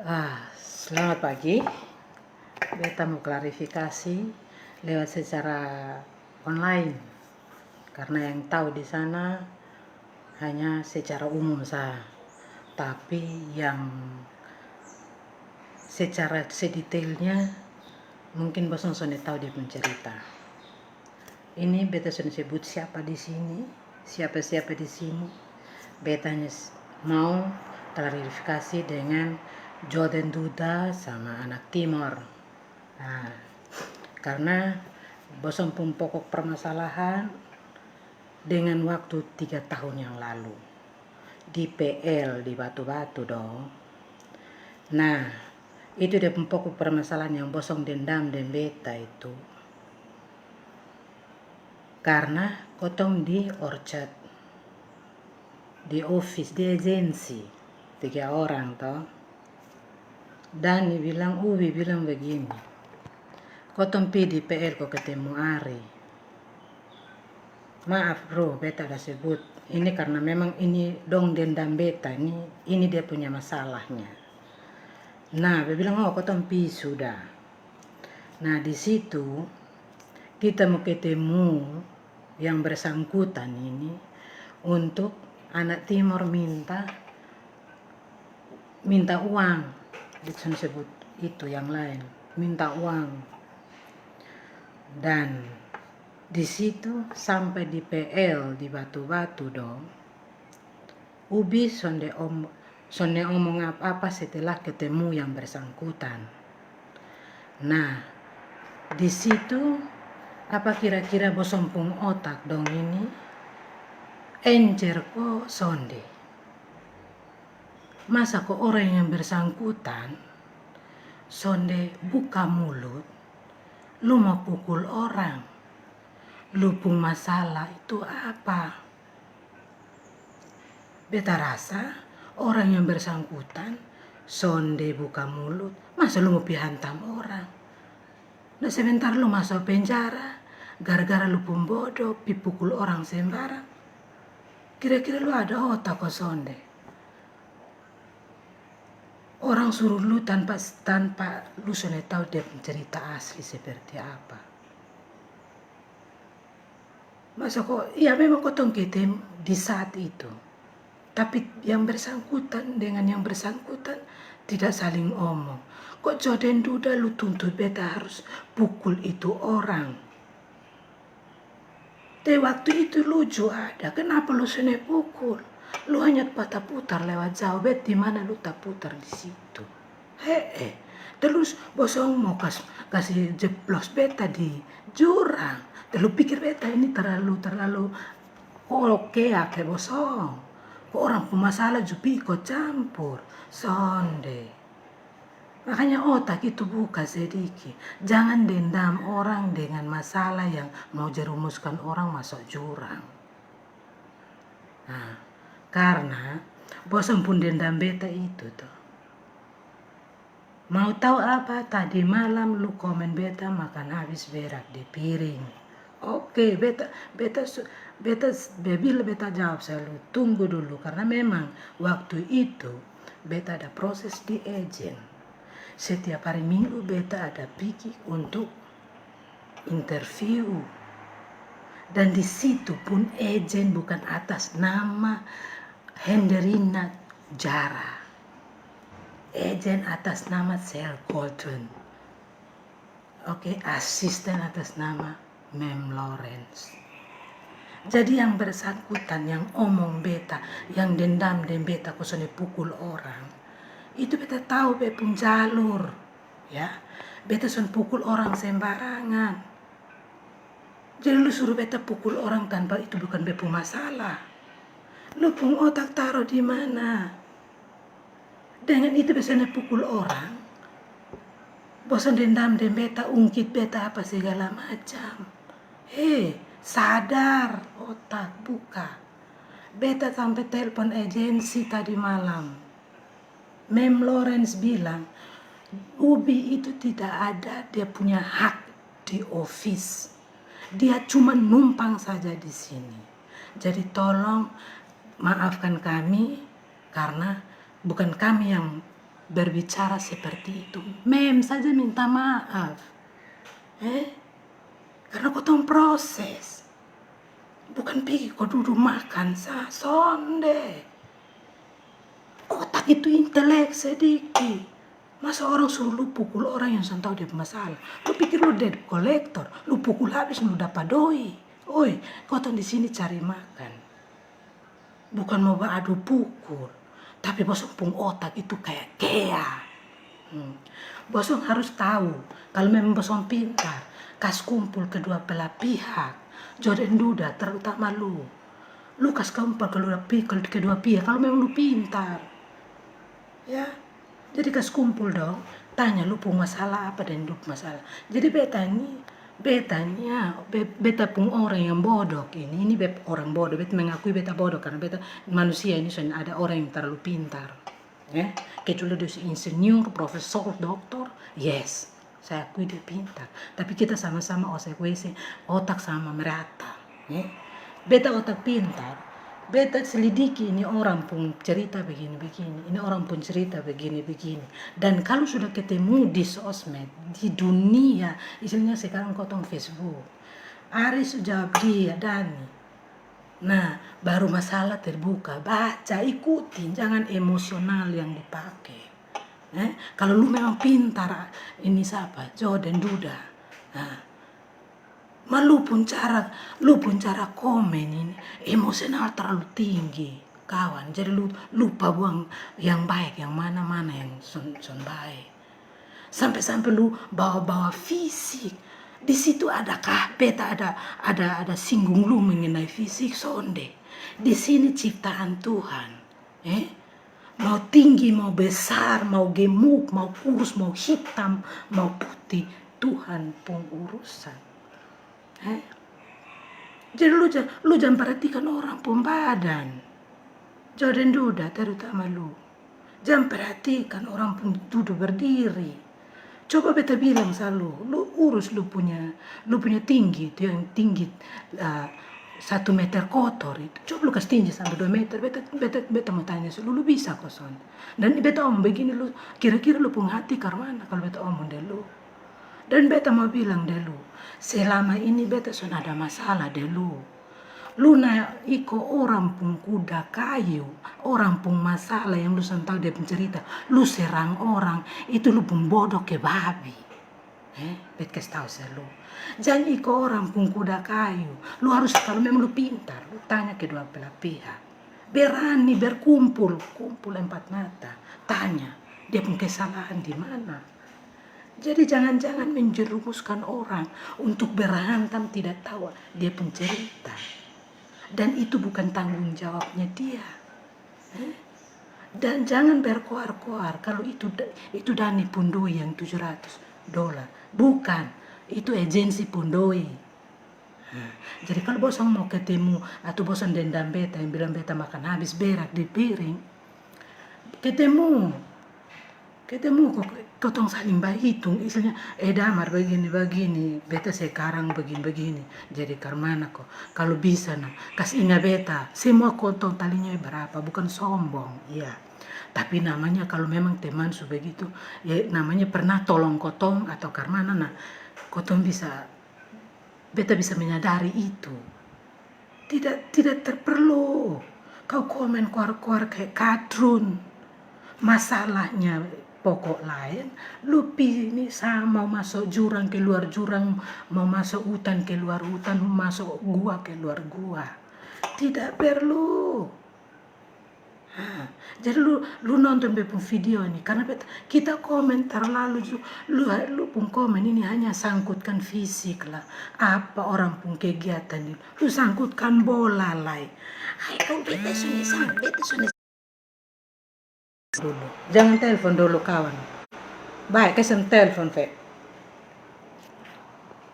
Selamat pagi. Beta mau klarifikasi lewat secara online karena yang tahu di sana hanya secara umum saja. Tapi yang secara sedetailnya mungkin bosan sudah tahu dia mencerita. Ini beta sudah sebut siapa di sini, siapa-siapa di sini. Beta hanya mau klarifikasi dengan Jordan Duda sama anak Timor. Karena bosan pun pokok permasalahan dengan waktu 3 tahun yang lalu di PL di Batu-Batu dong. Nah, itu dia pokok permasalahan yang bosan dendam dan beta itu. Karena kotong di Orchard, di office, di agensi 3 orang toh. Dan Ubi bilang begini, kotong pi di PL kok ketemu Ari. Maaf bro, beta ada sebut. Ini karena memang ini dong dendam beta, ini dia punya masalahnya. Nah, dia bilang kotong pi sudah. Nah, di situ kita mau ketemu yang bersangkutan ini untuk anak Timor minta uang. Dia sebut itu yang lain, minta uang. Dan di situ sampai di PL di Batu-Batu dong. Ubi sonde omong apa setelah ketemu yang bersangkutan. Nah, di situ apa kira-kira bosompung otak dong ini? Encer kok sonde. Masa kok orang yang bersangkutan sonde buka mulut, lu mau pukul orang, lu pun masalah itu apa? Beta rasa orang yang bersangkutan sonde buka mulut, masa lu mau hantam orang? Nah sebentar lu masuk penjara gara-gara lu pun bodoh pukul orang sembarang. Kira-kira lu ada otak kok sonde? Orang suruh lu tanpa lu sudah tahu dia cerita asli seperti apa. Masa kok, ya memang kotong ketemu di saat itu. Tapi yang bersangkutan dengan yang bersangkutan tidak saling omong. Kok Jordan Duda lu tuntut beta harus pukul itu orang? Di waktu itu lucu ada, kenapa lu sudah pukul? Lu hanya patah putar lewat jauh, bet di mana lu tak putar di situ. Terus bosong mau kasih jeplos beta di jurang. Terus pikir beta ini terlalu oke ya ke bosong. Kok orang pemasalah juga ikut campur. Sonde. Makanya otak itu buka sedikit. Jangan dendam orang dengan masalah yang mau jerumuskan orang masuk jurang. Nah, karena bosan pun dendam beta itu tuh. Mau tahu apa? Tadi malam lu komen beta makan habis berak di piring. Oke, beta jawab selalu tunggu dulu karena memang waktu itu beta ada proses di agen. Setiap hari Minggu beta ada pergi untuk interview. Dan di situ pun agen bukan atas nama Henderina Jara. Agen atas nama Sel Colton. Oke, asisten atas nama Mem Lawrence. Jadi yang bersangkutan, yang omong beta, yang dendam dan beta kosone pukul orang, itu beta tahu beta pun jalur, ya. Beta son pukul orang sembarangan. Jadi lu suruh beta pukul orang tanpa itu bukan beta masalah. Lu pun otak taruh di mana? Dengan itu biasanya pukul orang. Bosan dendam dan beta, ungkit beta apa segala macam. Sadar, otak buka. Beta sampai telepon agensi tadi malam. Mem Lawrence bilang, Ubi itu tidak ada dia punya hak di office. Dia cuma numpang saja di sini. Jadi tolong maafkan kami karena bukan kami yang berbicara seperti itu. Mem saja minta maaf. Karena kotong proses. Bukan pergi kau duduk makan sonde. Otak itu intelek sedikit. Masa orang suruh lu pukul orang yang tahu dia masalah. Lu pikir lu debt collector, lu pukul habis lu dapat doi. Oi, kotong di sini cari makan. Bukan mau beradu pukul, tapi bosong pung otak itu kayak kea. Bosong harus tahu kalau memang bosong pintar, kas kumpul kedua belah pihak. Jodoh duda terutama lu kas kumpul kedua pihak kalau memang lu pintar. Ya, jadi kas kumpul dong, tanya lu pun masalah apa dan lu masalah. Jadi beta pun orang yang bodoh ini orang bodoh, beta mengakui beta bodoh karena beta manusia ini soalnya ada orang yang terlalu pintar. Kecuali dia insinyur, profesor, doktor, yes, saya akui dia pintar. Tapi kita sama-sama otak sama merata. Beta otak pintar, beta selidiki ini orang pun cerita begini-begini, ini orang pun cerita begini-begini. Dan kalau sudah ketemu di sosmed, di dunia, istilahnya sekarang kotong Facebook, Aris jawab dia, Dani. Nah, baru masalah terbuka, baca, ikutin, jangan emosional yang dipakai. Kalau lu memang pintar, ini siapa? Jordan Duda. Nah, lu pun cara komen ini emosional terlalu tinggi, kawan. Jadi lu lupa buang yang baik, yang mana-mana yang son baik. Sampai lu bawa-bawa fisik. Di situ adakah beta ada singgung lu mengenai fisik sonde. Di sini ciptaan Tuhan. Mau tinggi, mau besar, mau gemuk, mau kurus, mau hitam, mau putih, Tuhan pun urusan. Jadi lu jangan perhatikan orang pun badan. Jordan Duda terutama lu. Jangan perhatikan orang pun duduk berdiri. Coba beta bilang selalu, lu urus lu punya tinggi itu yang tinggi 1 meter kotor itu. Coba lu kasih tinggi sampai 2 meter. Beta mau tanya lu bisa koson. Dan beta omong begini lu, kira-kira lu pun hati karena kalau beta omong deh lu. Dan beta mau bilang deh lu, selama ini beta sudah ada masalah deh lu. Lu naik iko orang pun kuda kayu, orang pun masalah yang lu tahu dia pencerita, lu serang orang, itu lu pun bodoh ke babi. Bet kasih tahu saya lu. Jangan iko orang pun kuda kayu, lu harus kalau memang lu pintar, lu tanya kedua belah pihak. Berani berkumpul 4 mata, tanya dia pun kesalahan di mana. Jadi jangan menjerumuskan orang untuk berantem tidak tahu dia pencerita. Dan itu bukan tanggung jawabnya dia. Dan jangan berkoar-koar kalau itu Dani Pundoi yang $700. Bukan, itu agensi Pundoi. Jadi kalau bosong mau ketemu atau bosong dendam beta yang bilang beta makan habis berak di piring, ketemu kotong saling hitung, istilahnya damar begini, beta sekarang begini. Jadi karmana kok, kalau bisa kasih ingat beta, semua kotong talinya berapa, bukan sombong, iya. Tapi namanya kalau memang teman begitu, ya namanya pernah tolong kotong atau karmana, kotong beta bisa menyadari itu. Tidak terperlu kau komen keluar kayak kadrun. Masalahnya pokok lain, lu ini sama mau masuk jurang keluar jurang, mau masuk hutan keluar hutan, masuk gua keluar gua. Tidak perlu. Jadi lu nonton bepun video ini karena kita komen terlalu lu pun komen ini hanya sangkutkan fisik lah, apa orang pun kegiatan ini, lu sangkutkan bola lah. Kau beta dulu. Jangan telepon dulu kawan. Baik, kesan telepon Fe.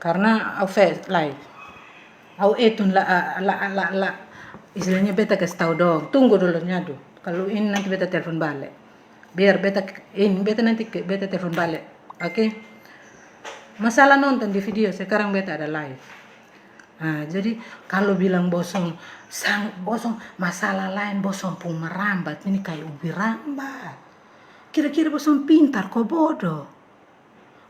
Karena Fe live. Au etun la istilahnya beta kasih tahu dong. Tunggu dulu nyadu. Kalau ini nanti beta telepon balik. Biar beta nanti beta telepon balik. Oke? Masalah nonton di video sekarang beta ada live. Jadi kalau bilang bosong masalah lain bosong pun merambat, ini kayak ubi rambat. Kira-kira bosom pintar kok bodoh.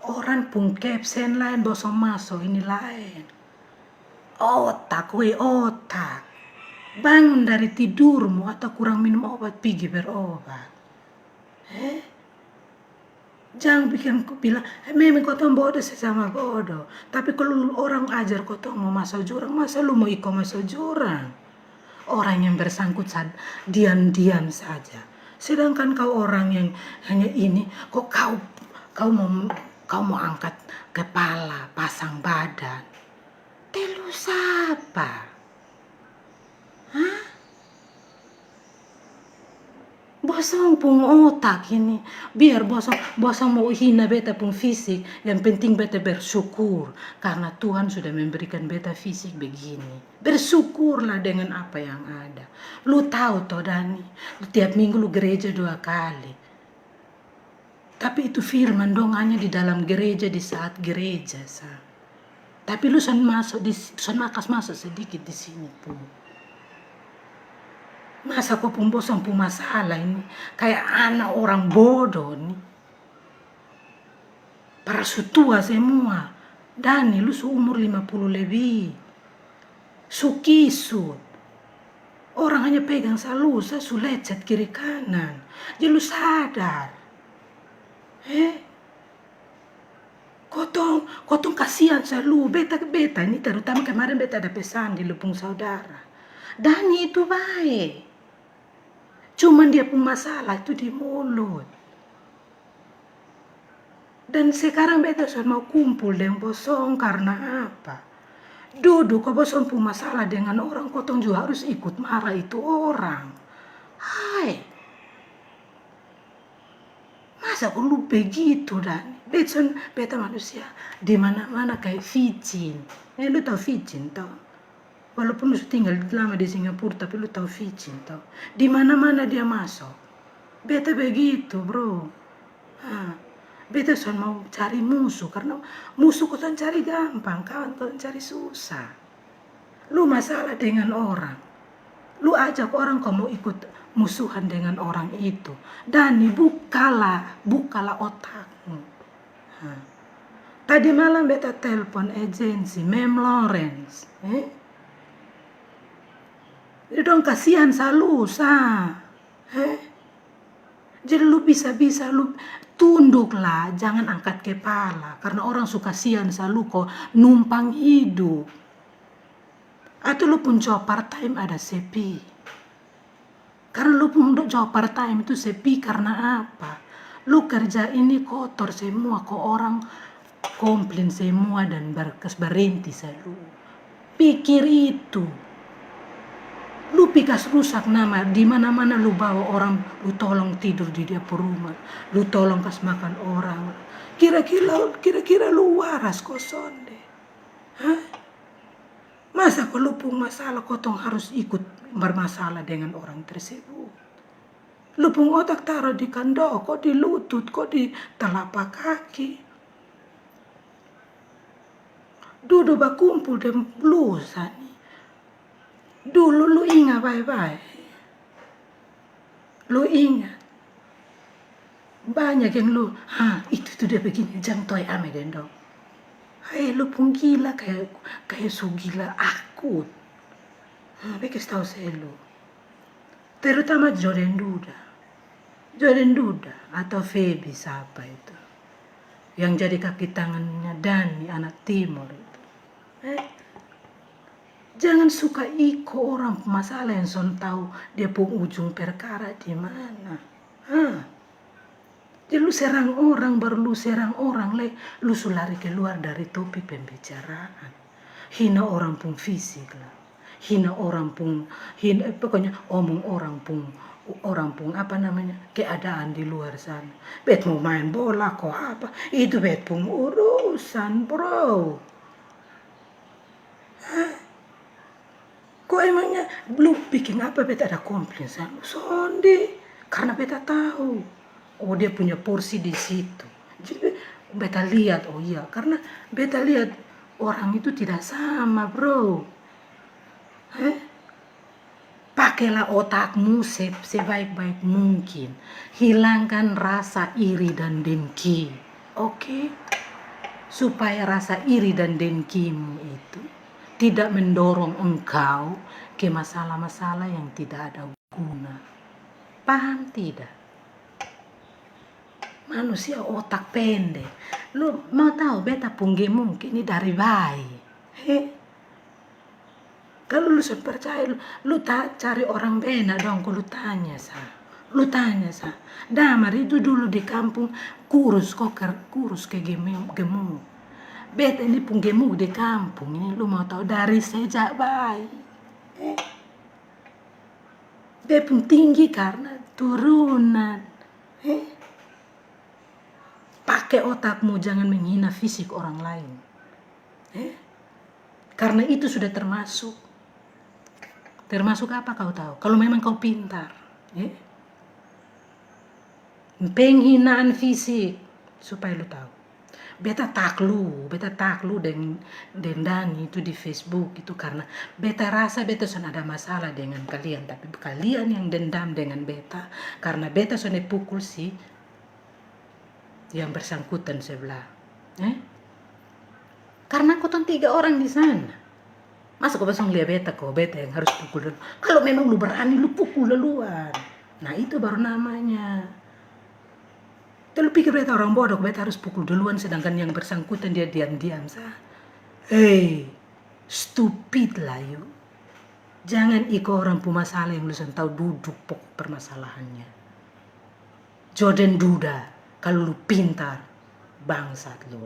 Orang pun caption lain bosom masuk ini lain. Otak, otak. Bangun dari tidurmu atau kurang minum obat, pergi berobat. Jangan bikin bilang, memang kau tuh bodoh sesama bodoh. Tapi kalau orang ajar kau tuh mau masuk jurang, masa lu mau ikut masuk jurang? Orang yang bersangkut diam-diam saja. Sedangkan kau orang yang hanya ini, kok kau mau angkat kepala, pasang badan. Telu siapa? Hah? Bosong pun otak ini. Biar bosong mau hina beta pun fisik, yang penting beta bersyukur karena Tuhan sudah memberikan beta fisik begini. Bersyukurlah dengan apa yang ada. Lu tahu toh Dani, tiap minggu lu gereja 2 kali. Tapi itu firman dong hanya di dalam gereja, di saat gereja sah. Tapi lu son masuk sedikit di sini pun. Masa kau pun bosan pun masalah ini. Kayak anak orang bodoh nih. Para sutua semua. Dani lu seumur 50 lebih. Sukisut. Orang hanya pegang salusa, su lecet kiri kanan. Jadi lu sadar. Kotong kasihan selalu. Beta ini terutama kemarin beta ada pesan di Lupung Saudara. Dani itu baik. Cuman dia pun masalah itu di mulut. Dan sekarang beta sudah mau kumpul dengan bosong karena apa? Duduk kok bosong pun masalah dengan orang, kotong juga harus ikut marah itu orang. Hai. Masa kok lu begitu dan beta manusia di mana-mana kayak vicin. Lu tahu vicin tau? Walaupun lu tinggal lama di Singapura, tapi lu tahu vicin tau. Di mana-mana dia masuk. Beta begitu, bro. Beta sudah mau cari musuh karena musuh kau cari gampang, kawan kau cari susah. Lu masalah dengan orang. Lu ajak orang kau mau ikut musuhan dengan orang itu. Dani, bukalah otakmu. Tadi malam beta telepon agensi Mem Lawrence. Jadi dong kasihan salusa. Jadi lu bisa lu tunduklah, jangan angkat kepala. Karena orang suka kasihan selalu kok numpang hidup. Atau lu pun job part time ada sepi. Karena lu pun job part time itu sepi karena apa? Lu kerja ini kotor semua, kok orang komplain semua dan berhenti selalu. Pikir itu. Lu pikas rusak nama, di mana-mana lu bawa orang, lu tolong tidur di dia rumah, lu tolong kas makan orang. Kira-kira lu waras kosong deh. Masa kalau lu pun masalah kotong harus ikut bermasalah dengan orang tersebut. Lu pun otak taruh di kandok, kok di lutut, kok di telapak kaki. Duduk berkumpul dan blusa nih. Dulu lu ingat baik-baik. Lu ingat. Banyak yang lu, itu tuh dia begini, jang toy ame dendong. Hai, lu pun gila kayak su gila akut. Bekas tahu saya lu. Terutama Jordan Duda atau Feby siapa itu. Yang jadi kaki tangannya Dani, anak timur itu. Jangan suka ikut orang masalah yang son tahu dia pun ujung perkara di mana. Jadi lu serang orang, baru lu serang orang, lu lari keluar dari topik pembicaraan. Hina orang pun fisik lah. Hina orang pun, pokoknya omong orang pun apa namanya, keadaan di luar sana. Bet mau main bola kok apa, itu bet pun urusan, bro. Kok emangnya lu bikin apa beta ada komplain sama Sonde? Karena beta tahu, oh dia punya porsi di situ. Jadi beta lihat, oh iya, karena beta lihat orang itu tidak sama, bro. Pakailah otakmu sebaik-baik mungkin. Hilangkan rasa iri dan dengki. Oke? Supaya rasa iri dan dengkimu itu tidak mendorong engkau ke masalah-masalah yang tidak ada guna. Paham tidak? Manusia otak pendek. Lu mau tahu beta pungge mungkin ini dari bayi. Kalau lu percaya, lu cari orang bena dong, lu tanya sa. Lu tanya sa. Damar itu dulu di kampung kurus ke gemuk. Beta ini pun gemuk di kampung ini, lu mau tahu dari sejak bayi. Dia pun tinggi karena turunan. Pakai otakmu, jangan menghina fisik orang lain. Karena itu sudah termasuk. Termasuk apa kau tahu? Kalau memang kau pintar. Penghinaan fisik. Supaya lu tahu. Beta taklu dengan Dani itu di Facebook itu karena beta rasa beta sudah ada masalah dengan kalian, tapi kalian yang dendam dengan beta karena beta sudah pukul si yang bersangkutan sebelah. Karena kau 3 orang di sana. Masa kau pasang lihat beta yang harus pukul dulu. Kalau memang lu berani lu pukul duluan. Nah itu baru namanya. Lu pikir beta orang bodoh, beta harus pukul duluan sedangkan yang bersangkutan dia diam-diam sah. Stupid lah you. Jangan ikut orang punya masalah yang lu tahu duduk pokok permasalahannya. Jordan Duda, kalau lu pintar, bangsat lu.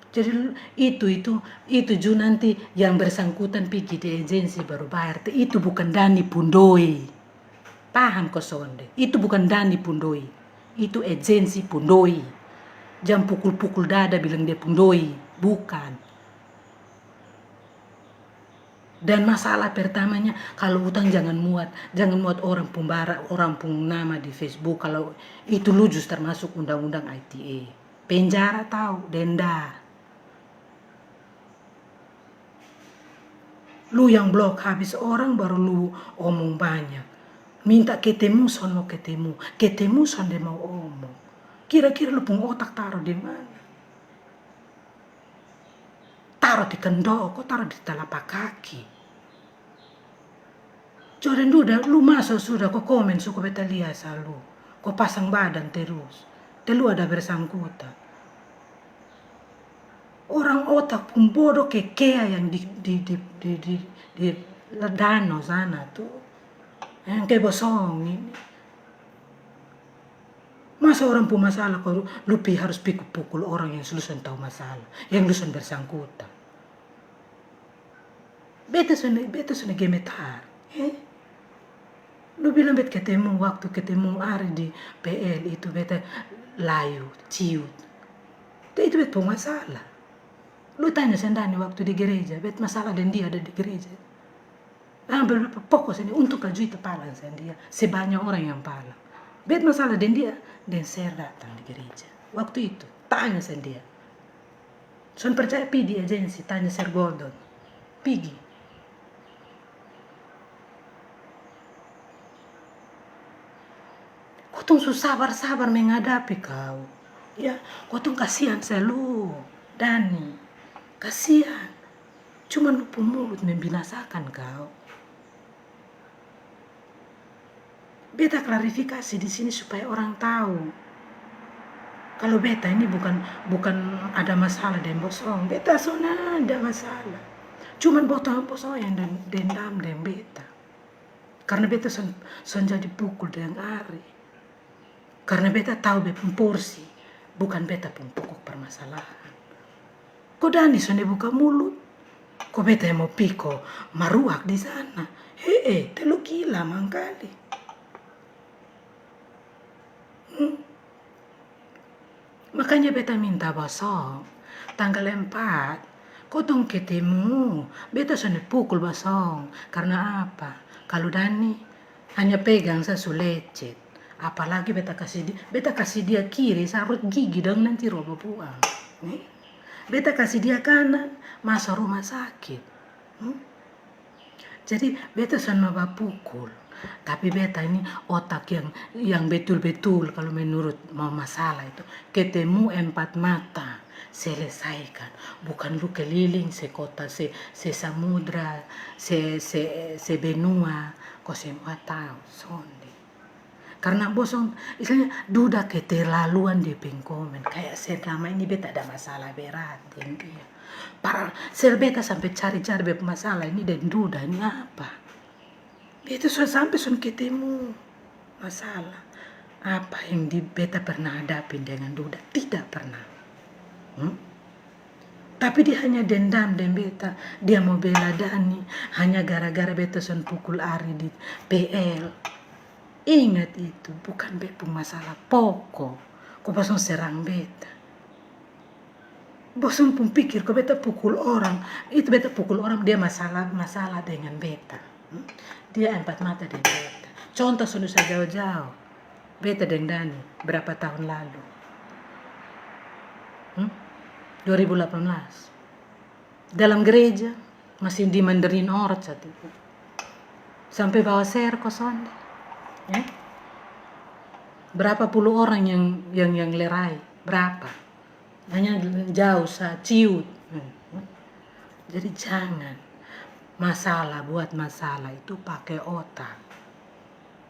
Jadi itu juga nanti yang bersangkutan pergi di agensi baru bayar. Itu bukan Dani Pundoi. Paham kau sonde? Itu bukan Dani Pundoi. Itu agensi Pundoi. Jangan pukul-pukul dada bilang dia Pundoi. Bukan. Dan masalah pertamanya kalau utang jangan muat orang pun nama di Facebook. Kalau itu lu justru termasuk undang-undang ITE. Penjara tahu, denda. Lu yang blok habis orang baru lu omong banyak. Minta ketemu sono ketemu son dia mau omong. Kira-kira lu pun otak taruh di mana? Taruh di kendoko, taruh di telapak kaki. Jordan Duda, lu masuk sudah kau komen suku beta lihat selalu. Kau pasang badan terus. Lu ada bersangkutan. Orang otak pun bodoh kekea yang di danau sana tuh. Yang kayak bosong ini. Masa orang pun masalah kalau lu harus pukul orang yang sulusan tahu masalah. Yang sulusan bersangkutan. Beta sudah gemetar. Lu bilang beta waktu ketemu Ari di PL itu beta layu, ciut. Itu beta pun masalah. Lu tanya Sendani waktu di gereja, bet masalah dan dia ada di gereja. Berapa pokok sini untuk kajui kepala dia. Sebanyak orang yang pala. Bet masalah dan dia dan saya datang di gereja. Waktu itu tanya dia. Son percaya pi di agensi tanya Sir Gordon. Pigi. Kau tuh sabar menghadapi kau. Ya, kau tuh kasihan selalu. Dani. Kasihan, cuma lu pun mulut membinasakan kau. Beta klarifikasi di sini supaya orang tahu. Kalau beta ini bukan ada masalah dengan bosong. Beta sona ada masalah. Cuman bosong yang dendam dengan beta. Karena beta son jadi pukul dengan Ari. Karena beta tahu beta pun porsi, bukan beta pun pokok permasalahan. Kok Dani sudah buka mulut? Kok beta yang mau piko maruak di sana? Telu gila mangkali. Makanya beta minta bosong. Tanggal 4, kau tong ketemu. Beta sudah pukul bosong. Karena apa? Kalau Dani hanya pegang saya sulecet. Apalagi beta kasih dia kiri, sarut gigi dong nanti robo buang. beta kasih dia kanan, masuk rumah sakit. Jadi beta sama pukul. Tapi beta ini otak yang betul-betul kalau menurut mau masalah itu ketemu 4 mata selesaikan, bukan lu keliling se kota se samudra se benua kau semua tahu sonde. Karena bosong istilahnya duda keterlaluan di pengkomen kayak selama ini beta ada masalah berat dengan dia. Para beta sampai cari-cari masalah ini dan duda ini apa? Beta sudah sampai ketemu masalah. Apa yang beta pernah hadapi dengan duda? Tidak pernah. Tapi dia hanya dendam dengan beta. Dia mau bela Dani hanya gara-gara beta son pukul Ari di PL. Ingat itu bukan beta masalah pokok. Kau bosong serang beta. Bosong pun pikir kau beta pukul orang. Itu beta pukul orang dia masalah dengan beta. Dia 4 mata dengan beta. Contoh sudah jauh-jauh. Beta dengan Dani berapa tahun lalu? 2018. Dalam gereja masih di Mandarin Orchard itu. Sampai bawa serko sonde. Berapa puluh orang yang lerai? Berapa? Hanya jauh ciut. Jadi jangan buat masalah itu pakai otak.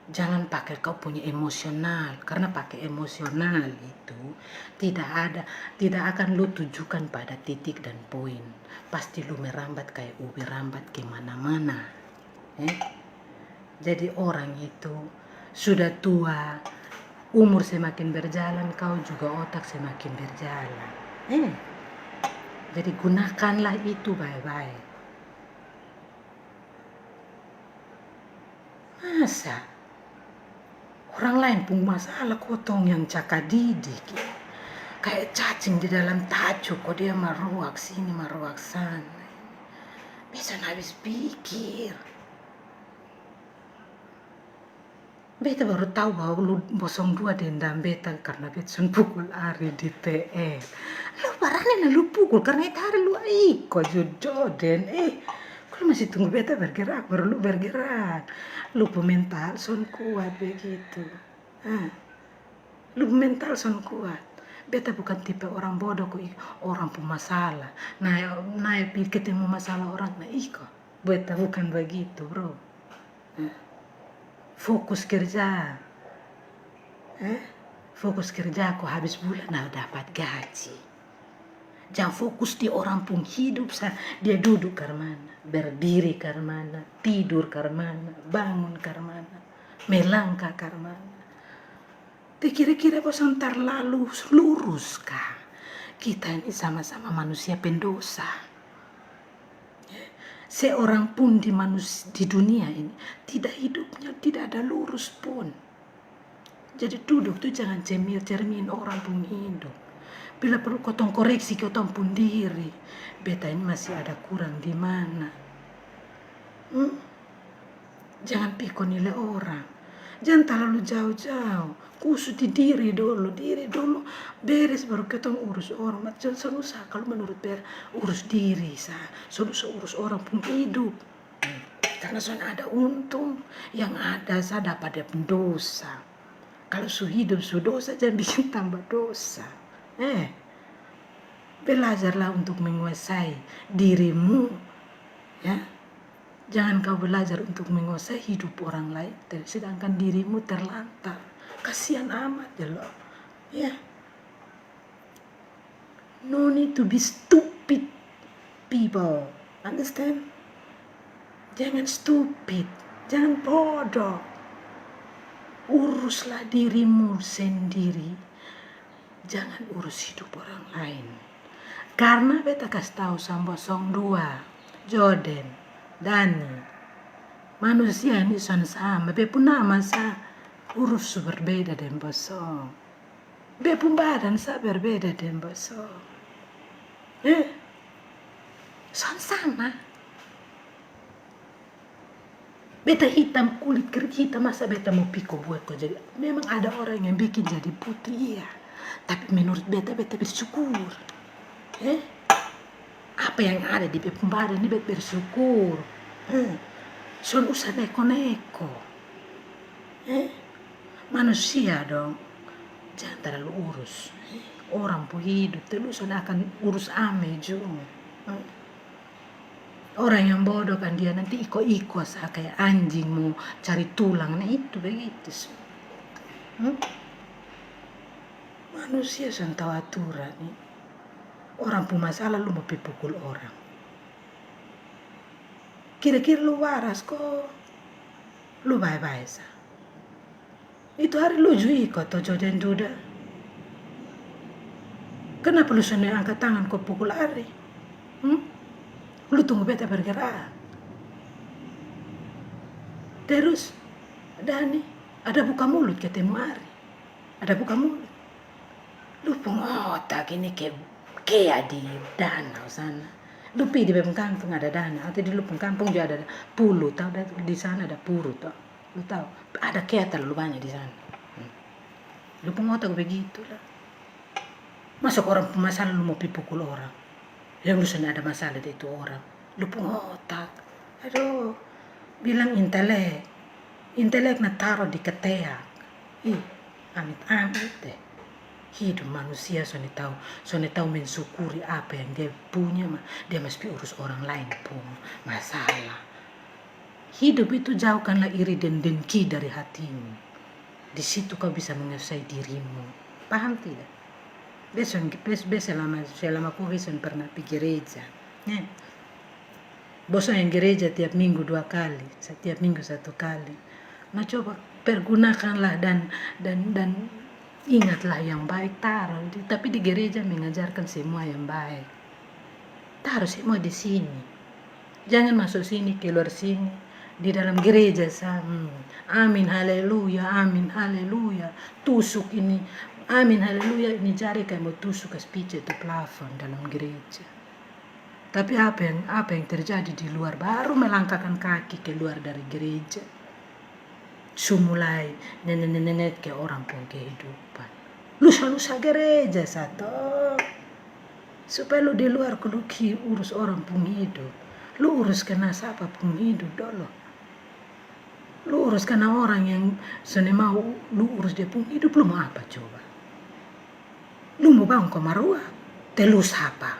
Jangan pakai kau punya emosional, karena pakai emosional itu tidak akan lu tujukan pada titik dan poin. Pasti lu merambat kayak ubi rambat kemana-mana. Jadi orang itu sudah tua, umur semakin berjalan, kau juga otak semakin berjalan. Jadi gunakanlah itu baik-baik. Masa orang lain pun masalah kotong yang cakadidik, kayak cacing di dalam tajuk, kok dia maruak sini maruak sana. Bisa habis pikir. Beta baru tahu bahwa lu 02 dendam beta karena beta pukul Ari di PL. Lu barangnya lu pukul karena itu hari lu kok jodoh kalau masih tunggu beta bergerak baru lu bergerak. Lu mental son kuat begitu. Lu mental son kuat. Beta bukan tipe orang bodoh kok, orang pemasalah. Naik ketemu masalah orang kok. Beta bukan begitu, bro. Fokus kerja. Fokus kerja kok habis bulan dapat gaji. Jangan fokus di orang pun hidup dia duduk karmana, berdiri karmana, tidur karmana, bangun karmana, melangkah karmana. Kira-kira bosan terlalu lurus kah? Kita ini sama-sama manusia pendosa. Seorang pun di dunia ini tidak hidupnya tidak ada lurus pun. Jadi duduk tuh jangan cermin orang pun hidup. Bila perlu kotong koreksi kotong pun diri. Beta ini masih ada kurang di mana. Jangan pikir nilai orang. Jangan terlalu jauh-jauh. Khusus di diri dulu. Beres baru kotong urus orang. Jangan usah kalau menurut urus diri. Susah urus orang pun hidup. Karena soalnya ada untung. Yang ada dapat pendosa. Kalau hidup dosa jangan bikin tambah dosa. Belajarlah untuk menguasai dirimu, ya. Jangan kau belajar untuk menguasai hidup orang lain, sedangkan dirimu terlantar. Kasihan amat loh, ya. No need to be stupid people, understand? Jangan stupid, jangan bodoh. Uruslah dirimu sendiri. Jangan urus hidup orang lain. Karena beta kasih tahu sama 02, Jordan, Dani. Manusia ini sama. Beta pun nama urus berbeda dengan bosong. Beta pun badan berbeda dengan bosong. Sama. Beta hitam, kulit hitam, masa beta mau piko buat kau jadi. Memang ada orang yang bikin jadi putih, iya. Tapi menurut beta bersyukur. Apa yang ada di badan ini bersyukur. Son usah neko-neko. Manusia dong, jangan terlalu urus. Orang pun hidup, terus akan urus ame juga. Orang yang bodoh kan dia nanti iko-iko kayak anjing mau cari tulang. Nah itu begitu. Manusia yang tahu aturan nih. Orang pun masalah lu mau pukul orang. Kira-kira lu waras kok. Lu baik-baik sah. Itu hari lu juga ikut tojo dan duda. Kenapa lu sendiri angkat tangan kau pukul hari? Lu tunggu beta bergerak. Terus Dani ada buka mulut ketemu Ari. Ada buka mulut. Lu pengotak ini kayak di danau sana. Lu pi di kampung ada danau. Atau di lupung kampung juga ada pulu. Tahu di sana ada puru tau. Lu tahu ada kayak terlalu banyak di sana. Lu pengotak begitulah. Masuk orang masalah lu mau pukul orang. Yang lu sana ada masalah itu orang. Lu pengotak. Aduh. Bilang intelek. Intelek na taruh di keteak. Amit-amit deh. Hidup manusia soalnya tahu mensyukuri apa yang dia punya, dia mesti urus orang lain pun masalah. Hidup itu jauhkanlah iri dan dengki dari hatimu. Di situ kau bisa menguasai dirimu. Paham tidak? Selama kau pernah pergi gereja. Bosan yang gereja tiap minggu 2 kali, setiap minggu 1 kali. Nah coba pergunakanlah dan ingatlah yang baik taruh. Tapi di gereja mengajarkan semua yang baik. Taruh semua di sini. Jangan masuk sini, keluar sini. Di dalam gereja amin haleluya, amin haleluya. Tusuk ini, amin haleluya. Ini jari kayak mau tusuk ke spice itu plafon dalam gereja. Tapi apa yang terjadi di luar, baru melangkahkan kaki keluar dari gereja. Sumulai nenek-nenek ke orang pun kehidupan. Lusa-lusa gereja satu. Supaya lu di luar lu urus orang pun hidup. Lu urus kena siapa pun hidup dulu. Lu urus kena orang yang seni mau lu urus dia pun hidup, lu mau apa coba? Lu mau bangun komarua? Telus apa?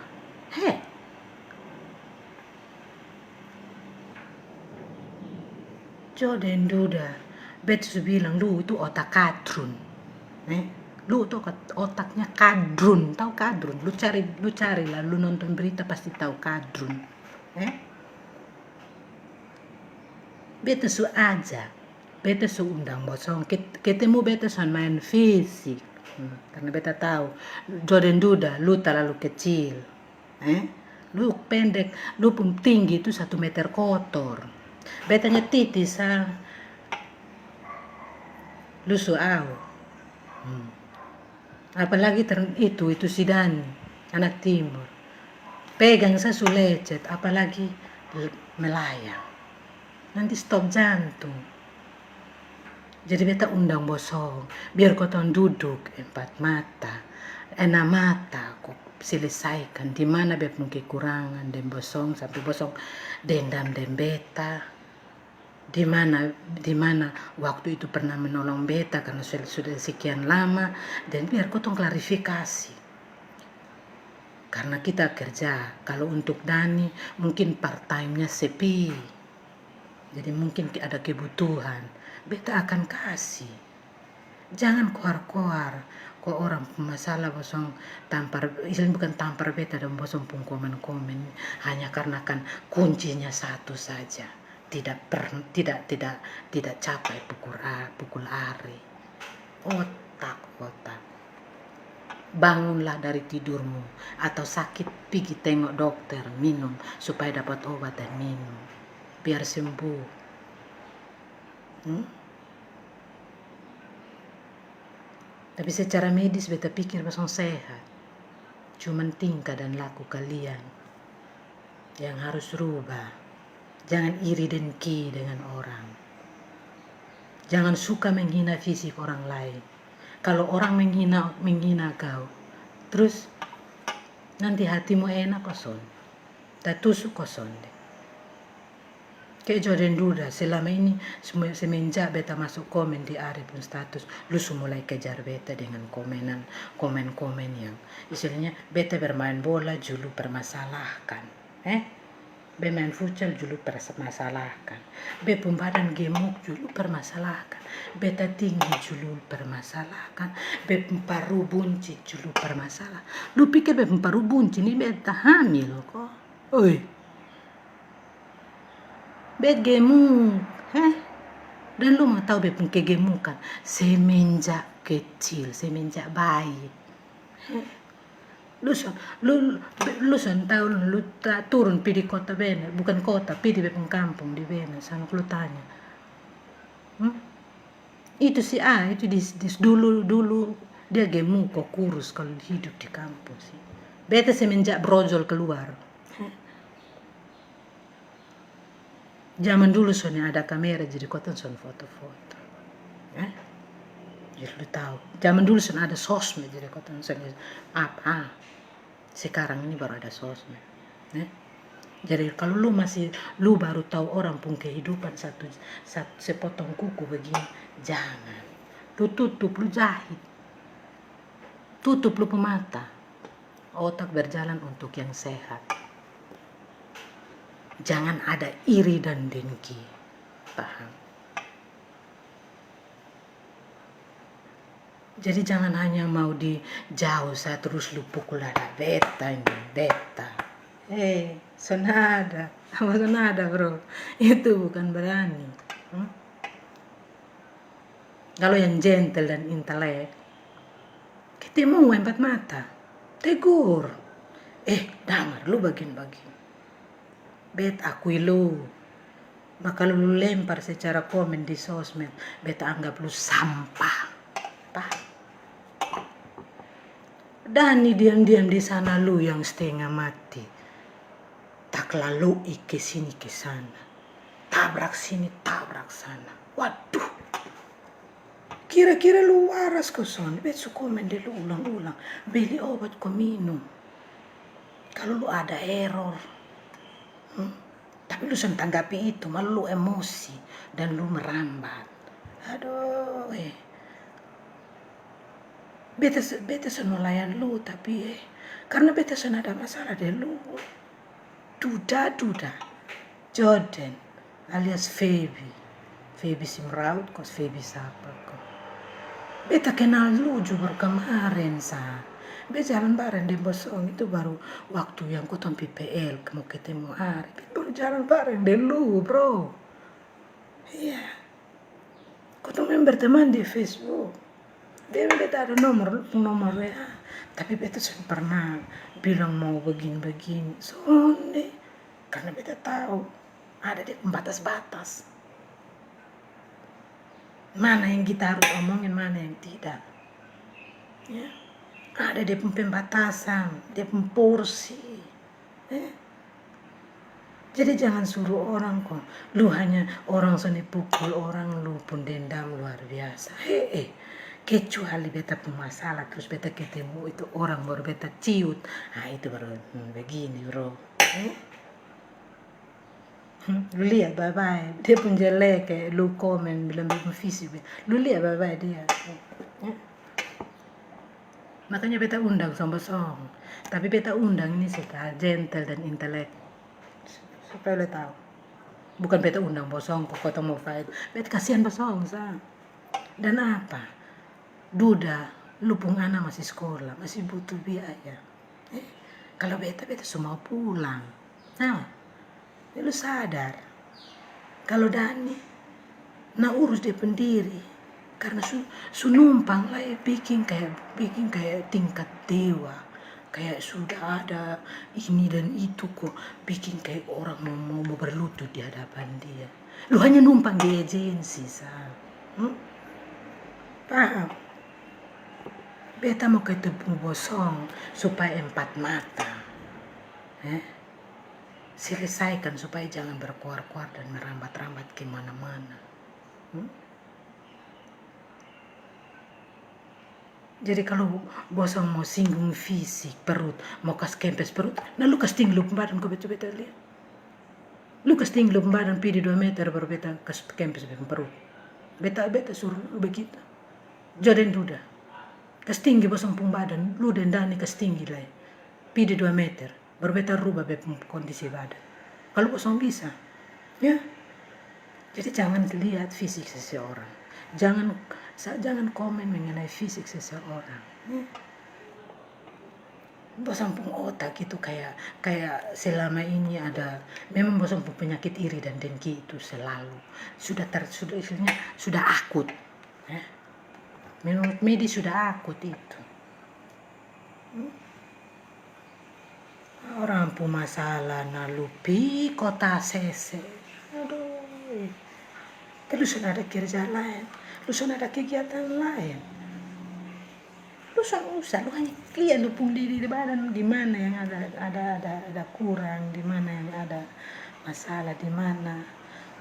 Joden duda, betul bilang lu itu otak kadrun, lu itu otaknya kadrun, tahu kadrun? Lu cari lah, lu nonton berita pasti tahu kadrun, Beta su aja, beta su undang bosong, ketemu beta su main fisik, karena beta tahu, Joden duda, lu terlalu kecil, lu pendek, lu pun tinggi itu 1 meter kotor. Betanya titis lu au. Apalagi itu si Dani, anak timur. Pegang saya su lecet, apalagi melayang. Nanti stop jantung. Jadi beta undang bosong, biar kau duduk 4 mata, 6 mata, kok selesaikan di mana beta punya kekurangan dan bosong sampai bosong dendam dan beta. Di mana waktu itu pernah menolong beta karena sudah sekian lama, dan biar kau klarifikasi. Karena kita kerja, kalau untuk Dani mungkin part time-nya sepi. Jadi mungkin ada kebutuhan, beta akan kasih. Jangan koar-koar. Kok orang masalah bosong bukan tampar beta dan bosong pun komen hanya karena kan kuncinya satu saja. Tidak capai pukul Ari. Otak. Bangunlah dari tidurmu, atau sakit pergi tengok dokter, minum supaya dapat obat dan minum biar sembuh. Tapi secara medis beta pikir bosong sehat. Cuman tingkah dan laku kalian yang harus rubah. Jangan iri dengki dengan orang. Jangan suka menghina fisik orang lain. Kalau orang menghina kau, terus nanti hatimu enak kosong. tatusuk kosong deh. Kayak Jordan Duda selama ini semenjak beta masuk komen di Ari pun status, lu mulai kejar beta dengan komen yang istilahnya beta bermain bola julu permasalahkan, bermain futsal julu permasalahkan, be badan gemuk julu permasalahkan, beta tinggi julu permasalahkan, be paru buncit julu permasalah. Lu pikir be paru buncit ini beta hamil kok? Oi. Bet gemuk, dan lu mau tahu bepeng kegemukan semenjak kecil, semenjak bayi. Lu son tahu lu turun pi di kota Bena, bukan kota, pi di bepeng kampung di Bena, sana lu tanya. Itu si A, itu dulu dia gemuk kok kurus kalau hidup di kampung sih. Beta semenjak brojol keluar. Zaman dulu soalnya ada kamera jadi kota son foto-foto. Jadi lu tahu. Zaman dulu soalnya ada sosmed jadi kota son apa. Sekarang ini baru ada sosmed. Jadi kalau lu baru tahu orang pun kehidupan satu sepotong kuku begini, jangan. Lu tutup, lu jahit. Tutup lu pemata. Otak berjalan untuk yang sehat. Jangan ada iri dan dengki. Paham? Jadi jangan hanya mau di jauh saat terus lu pukul ada beta ini, beta. Senada. Apa senada bro? Itu bukan berani. Kalau yang gentle dan intelek, ketemu empat mata. Tegur. Damar lu bagian-bagian. Bet akui lu. Bakal lu lempar secara komen di sosmed, beta anggap lu sampah. Dani diam-diam di sana lu yang setengah mati. Tak lalu ke sini ke sana. Tabrak sini, tabrak sana. Waduh. Kira-kira lu waras kosong. Bet komen deh lu ulang-ulang. Beli obat kau minum. Kalau lu ada error. Tapi lu sen tanggapi itu, malah lu emosi dan lu merambat. Aduh, beta sen melayan lu, tapi karena beta sen ada masalah deh lu. Duda Jordan alias Feby Simraut kos Feby siapa kok. Beta kenal lu juga kemarin Beta jalan bareng di Bosong itu baru waktu yang kotong PPL mau ketemu Ari. Baru jalan bareng di lu bro. Iya. Kotong memang berteman di Facebook. Beta ada nomor WA. Tapi beta sudah pernah bilang mau begini. Sonde. Karena beta tahu ada di batas-batas. Mana yang kita harus omongin, mana yang tidak. Ya. Ada dia pembatasan, dia porsi. Jadi jangan suruh orang kok. Lu hanya orang seni pukul orang, lu pun dendam luar biasa. Kecuali beta masalah terus beta ketemu itu orang baru beta ciut. Itu baru begini bro. Lu lihat bye-bye. Dia pun jelek kayak lu komen bilang fisik. Lu lihat bye-bye dia. Makanya beta undang Bosong. Tapi beta undang ini suka gentle dan intelek. Supaya lo tahu. Bukan beta undang Bosong kok kau mau fight. Beta kasihan Bosong Dan apa? Duda, lu pun anak masih sekolah, masih butuh biaya. Kalau beta semua pulang. Nah, lu sadar. Kalau Dani, urus dia pendiri. Karena numpang lah bikin kayak tingkat dewa, kayak sudah ada ini dan itu kok bikin kayak orang mau berlutut di hadapan dia. Lu hanya numpang di agensi paham? Beta mau ketemu Bosong supaya empat mata selesaikan supaya jangan berkuar-kuar dan merambat-rambat kemana-mana. Jadi kalau bosong mau singgung fisik perut, mau kas kempes perut, nah lu kas tinggi lu badan kau beta lihat. Lu kas tinggi lu badan pi di 2 meter baru beta kas kempes perut. Beta suruh begitu. Joden duda. Kas tinggi bosong pung badan, lu dan Dani kas tinggi lah. Pi di 2 meter, baru beta rubah kondisi badan. Kalau bosong bisa, ya. Jadi jangan lihat fisik seseorang. Jangan komen mengenai fisik seseorang. Bosong pun otak itu kayak selama ini ada, memang bosong pun penyakit iri dan dengki itu selalu sudah akut. Menurut medis sudah akut itu. Orang pun masalah nalupi kota sese. Aduh. Lu sudah ada kerja lain, lu sudah ada kegiatan lain. Lu usah lu hanya lihat lu pun diri di badan, di mana yang ada kurang, di mana yang ada masalah, di mana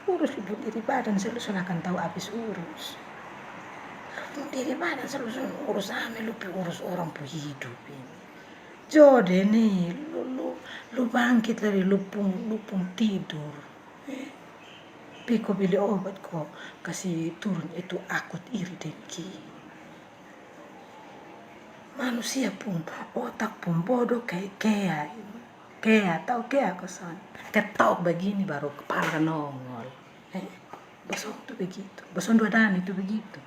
urus lu pun diri badan, lu sudah akan tahu habis urus. Lu pun diri badan lu urus ame, lu urus orang pun hidup ini. Jode nih, lu bangkit dari lu pun tidur. Piko beli obat kok kasih turun itu akut iri dengki. Manusia pun otak pun bodoh kayak tahu kesan ketok begini baru kepala nongol. Bosong tuh begitu, bosong 2 dan itu begitu.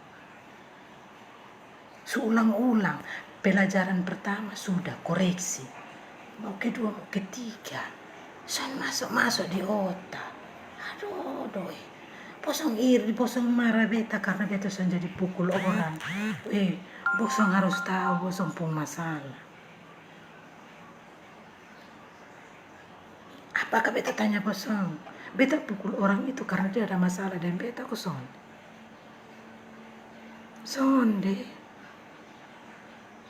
Seulang-ulang, pelajaran pertama sudah koreksi, mau kedua mau ketiga, masuk di otak. Aduh, bosong iri, bosong marah beta karena beta sudah jadi pukul orang. Bosong harus tahu bosong pun masalah. Apakah beta tanya bosong? Beta pukul orang itu karena dia ada masalah dan beta kosong. Sonde.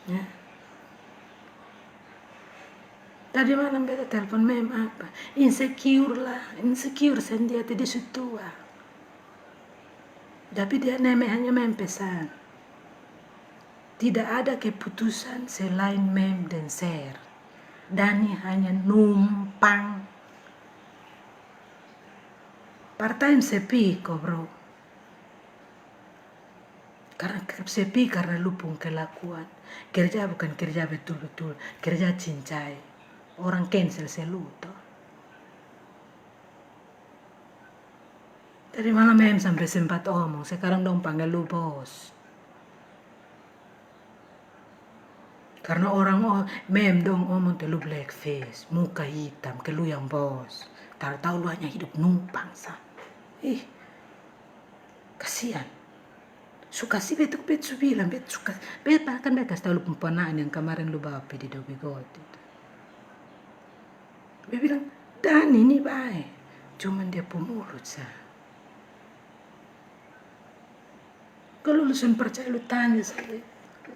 Ya. Tadi malam beta telepon mem apa? Insecure sendiri dia sutua. Tapi dia hanya mem pesan. Tidak ada keputusan selain mem dan share. Dani hanya numpang. Part-time sepi kok bro. Karena sepi karena lupung kelakuan. Kerja bukan kerja betul-betul. Kerja cincai. Orang cancel seluto. Tadi malam mem sampai sempat omong. Sekarang dong panggil lu bos. Karena orang mem dong omong te lu blackface, muka hitam, ke lu yang bos. Tahu lu hanya hidup numpang sah. Kasihan. Suka sih betul bilang, suka. Bahkan dia kasih tahu lu pempanaan yang kemarin lu bawa di Dobi God itu. Dia bilang, Dan ini baik. Cuman dia pemulut sah. Kalau lu sun percaya lu tanya saja.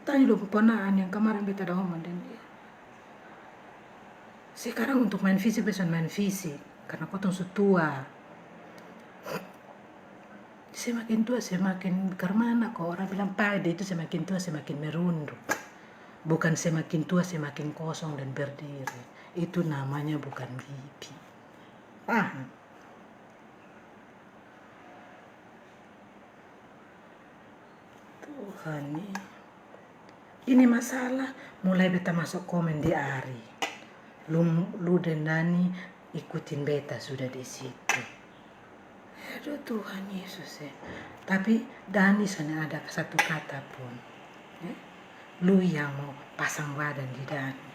Tanya lu pempanaan yang kemarin beta ada omong dan dia. Sekarang untuk main fisik, bisa main fisik. Karena kotong tua. Semakin tua semakin karmana kok orang bilang pade itu semakin tua semakin merunduk. Bukan semakin tua semakin kosong dan berdiri. Itu namanya bukan bibi. Tuhan nih. Ini masalah mulai beta masuk komen di Ari. Lu dan Dani ikutin beta sudah di situ. Aduh Tuhan Yesus ya. Tapi Dani sana ada satu kata pun. Lu yang mau pasang badan di Dani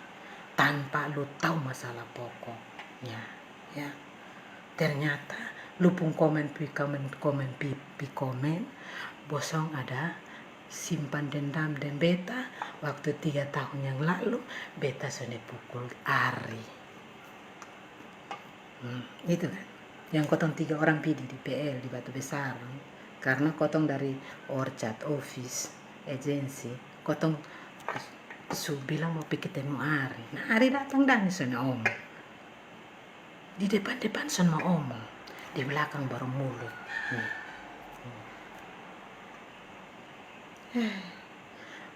tanpa lu tahu masalah pokoknya. Ya. Ternyata lu pun komen bosong ada simpan dendam dan beta waktu 3 tahun yang lalu beta sudah pukul Ari. Itu kan yang kotong 3 orang pidi di PL di Batu Besar karena kotong dari Orchard Office Agency kotong bilang mau pergi ketemu Ari. Nah Ari datang dan sana omong di depan sama omong di belakang baru mulut.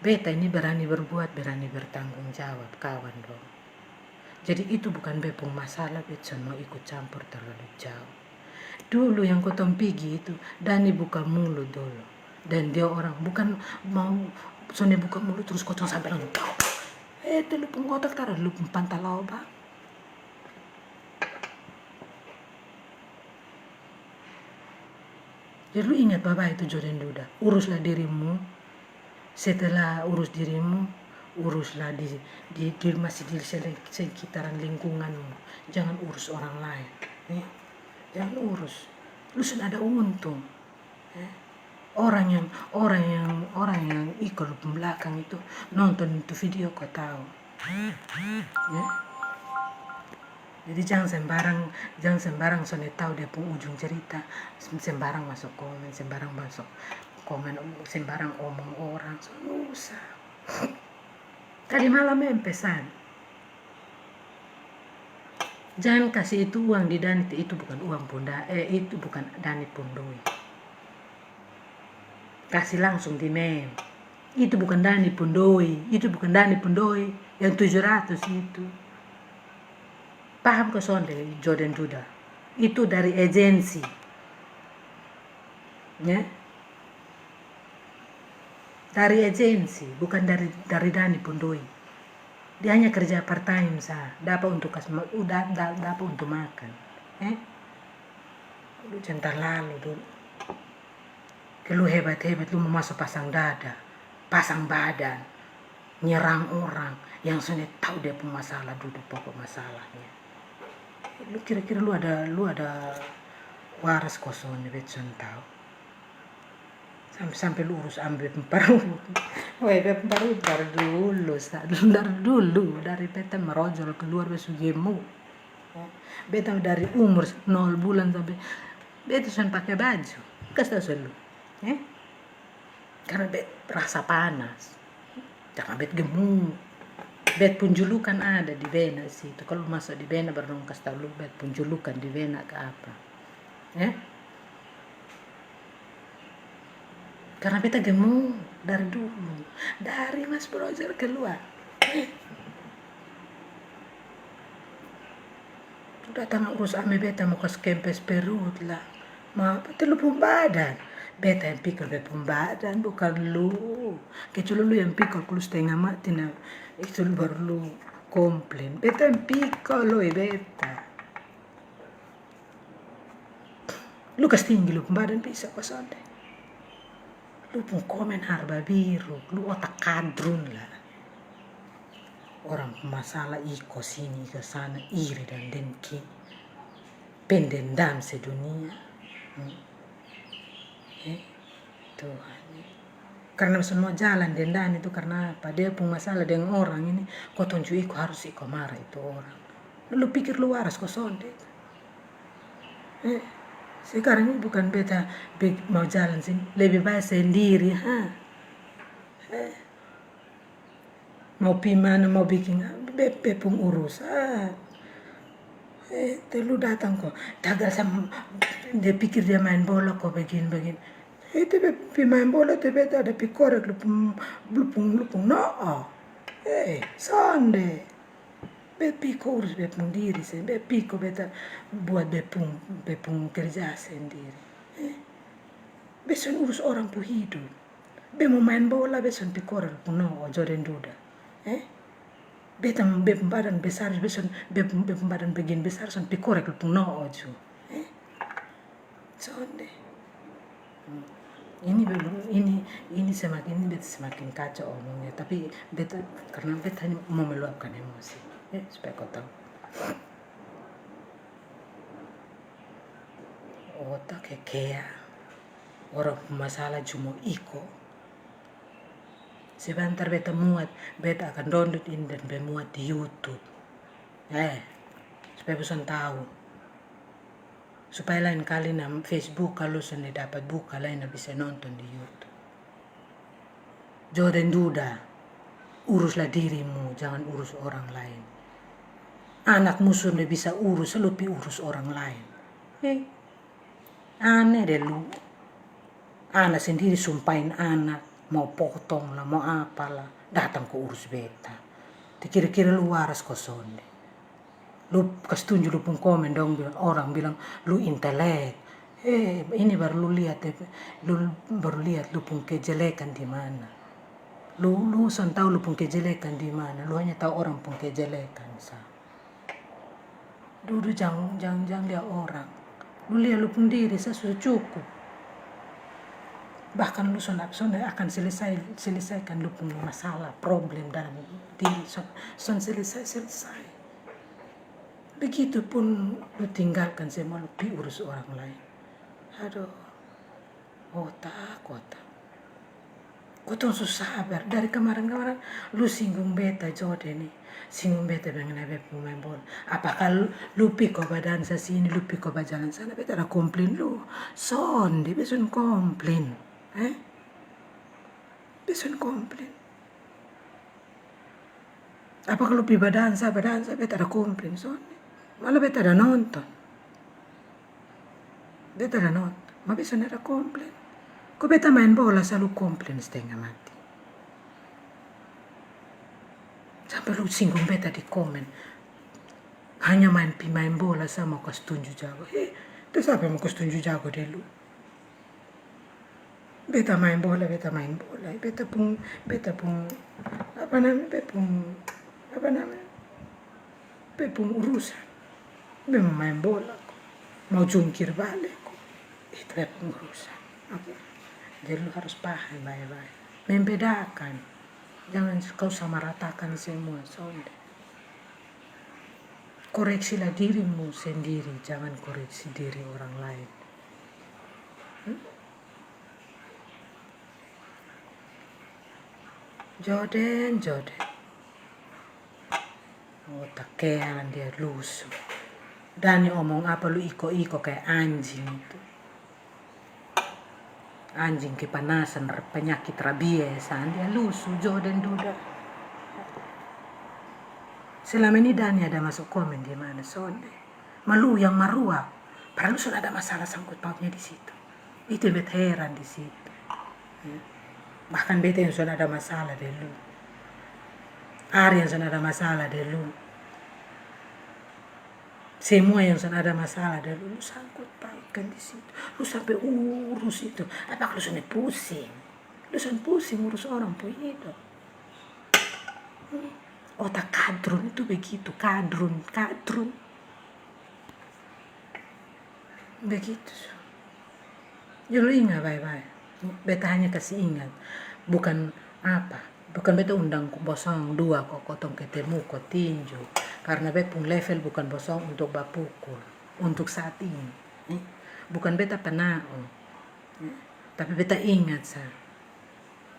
beta ini berani berbuat, berani bertanggung jawab, kawan dong. Jadi itu bukan bepung masalah, beta mau ikut campur terlalu jauh. Dulu yang kotong pigi itu, Dani buka mulut dulu. Dan dia orang, bukan mau Sone buka mulut terus kotong sampai langsung itu lu pengotak taruh lu pantalau bang. Jadi lu ingat bapak itu Joden Duda, uruslah dirimu. Setelah urus dirimu, uruslah masih di sekitaran lingkunganmu. Jangan urus orang lain. Jangan urus. Lu sudah ada untung. Orang yang ikut belakang itu nonton itu video kau tahu. Jadi jangan sembarang Sone tahu dia pun ujung cerita, sembarang masuk komen, sembarang omong orang, usah. Tadi malam pesan, jangan kasih itu uang di Dani, itu bukan uang bunda, itu bukan Dani Pundoi. Kasih langsung di mem. Itu bukan Dani Pundoi, yang 700 itu. Paham ke Sonde Joden Duda? Itu dari agensi. Ya? Dari agensi, bukan dari Dani Pundoi. Dia hanya kerja part time dapat untuk dapat untuk makan. Lu centar lalu dulu. Lu hebat, lu mau masuk pasang dada, pasang badan, nyerang orang yang Sone tahu dia pun masalah, duduk pokok masalahnya. Lu kira-kira lu ada waras kosong Betson tahu. Sampai lu urus ambil pemparu. Pemparu dari dulu dari beta merojol keluar besugemu. Beta dari umur 0 bulan sampai beta sudah pakai baju. Kasih tahu lu. Karena rasa panas, jangan gemuk. Bet pun julukan ada di Bena situ. Kalau masuk di Bena baru kasih tahu lu bet pun julukan di Bena ke apa? Karena beta gemuk dari dulu, dari Mas Brozer keluar. Datang urus ame beta mau kas kempes perut lah. Ma beta lu pun badan. Beta yang pikir bepung badan, bukan lu. Kecuali lu yang pikir lu setengah mati, nah itu lu baru lu komplain. Beta yang pikir lu beta. Lu kas tinggi lu pun badan bisa kosong deh. Lu pun komen harba biru, lu otak kadrun lah. Orang masalah iko sini ke sana, iri dan dengki, pendendam sedunia. Tuhan. Karena semua jalan dendan itu karena apa? Dia pun masalah dengan orang ini. Kau tunjuk iko harus iko marah itu orang. Lu pikir lu waras kau sonde. Sekarang ini bukan beta mau jalan sini, lebih baik sendiri. Mau pi mana mau bikin bepung urusan. Lu datang kok, tagal sama dia pikir dia main bola kok begini. Itu main bola itu beta ada pikorek lupung no. Sonde. Bepiko urus bepung diri sendiri. Bepiko beta buat bepung kerja sendiri. Beson urus orang pu hidup. Be mau main bola beson pikorek lupung no Joden Duda. Beta bepung badan besar beson bepung badan begini besar son pikorek lupung no ojo. Sonde. Ini semakin kacau omongnya, tapi beta karena beta mau meluapkan emosi, supaya kau tahu. Otak kekea orang masalah cuma iko. Sebentar beta akan download ini dan muat di YouTube. Supaya bisa tahu. Supaya lain kali na Facebook kalau sudah dapat buka lain bisa nonton di YouTube. Joden Duda, uruslah dirimu, jangan urus orang lain. Anakmu sudah bisa urus, lebih urus orang lain. Aneh deh lu. Anak sendiri sumpahin anak, mau potong lah, mau apalah, datang ke urus beta. Kira-kira lu waras kosonde. Lu kasih tunjuk lu pun komen dong, orang bilang lu intelek. Ini baru lu lihat, lu baru lihat lu pun kejelekan di mana. Lu son tahu lu pun kejelekan di mana. Lu hanya tahu orang pun kejelekan sa. Dulu jangan lihat orang. Lu lihat lu pun diri sa sudah cukup. Bahkan lu son akan selesaikan lu pun masalah, problem dalam diri son selesai. Begitupun lu tinggalkan semua, lu pi urus orang lain. Aduh, otak. Kau susah sabar. Dari kemarin lu singgung beta Jode nih. Singgung beta mengenai pemain bola. Apakah lu pi kau badan sa sini, lu pi kau jalan sana, beta ada komplain lu. Son, dia besun komplain. Besun komplain. Apakah lu pi badan sa, beta ada komplain son. Malah beta ada nonton. Ma besun ada komplain. Kok beta main bola selalu komplain setengah mati. Sampai lu singgung beta di komen. Hanya main bola sama kau setunjuk jago. Terus apa mau kau setunjuk jago deh lu? Beta main bola. Beta pun apa namanya? Beta pun urusan. Beta main bola. Mau jungkir balik. Itu beta pun urusan. Okay. Jadi lu harus paham baik-baik. Membedakan. Jangan kau samaratakan semua. Sonde. Koreksilah dirimu sendiri. Jangan koreksi diri orang lain. Joden. Otak kean dia lusuh. Dani omong apa lu iko kayak anjing itu. Anjing kepanasan, penyakit rabies, dia lusuh Joden duda. Selama ini Dani ada masuk komen di mana sonde. Malu yang marua. Padahal sudah ada masalah sangkut pautnya di situ. Itu beta heran di situ. Bahkan beta yang sudah ada masalah dulu. Ari yang sudah ada masalah dulu. Semua yang sudah ada masalah dulu lu sangkut pautkan di situ. Lu sampai urus itu. Apakah lu sudah pusing? Lu sudah pusing urus orang pun hidup. Otak kadrun itu begitu. Kadrun. Begitu. Ya lu ingat baik-baik. Beta hanya kasih ingat. Bukan beta undang bosong 2 kok kotong ketemu kok tinju. Karena beta pun level bukan bosong untuk bapukul. Untuk saat ini. Bukan beta penau. Tapi beta ingat sa.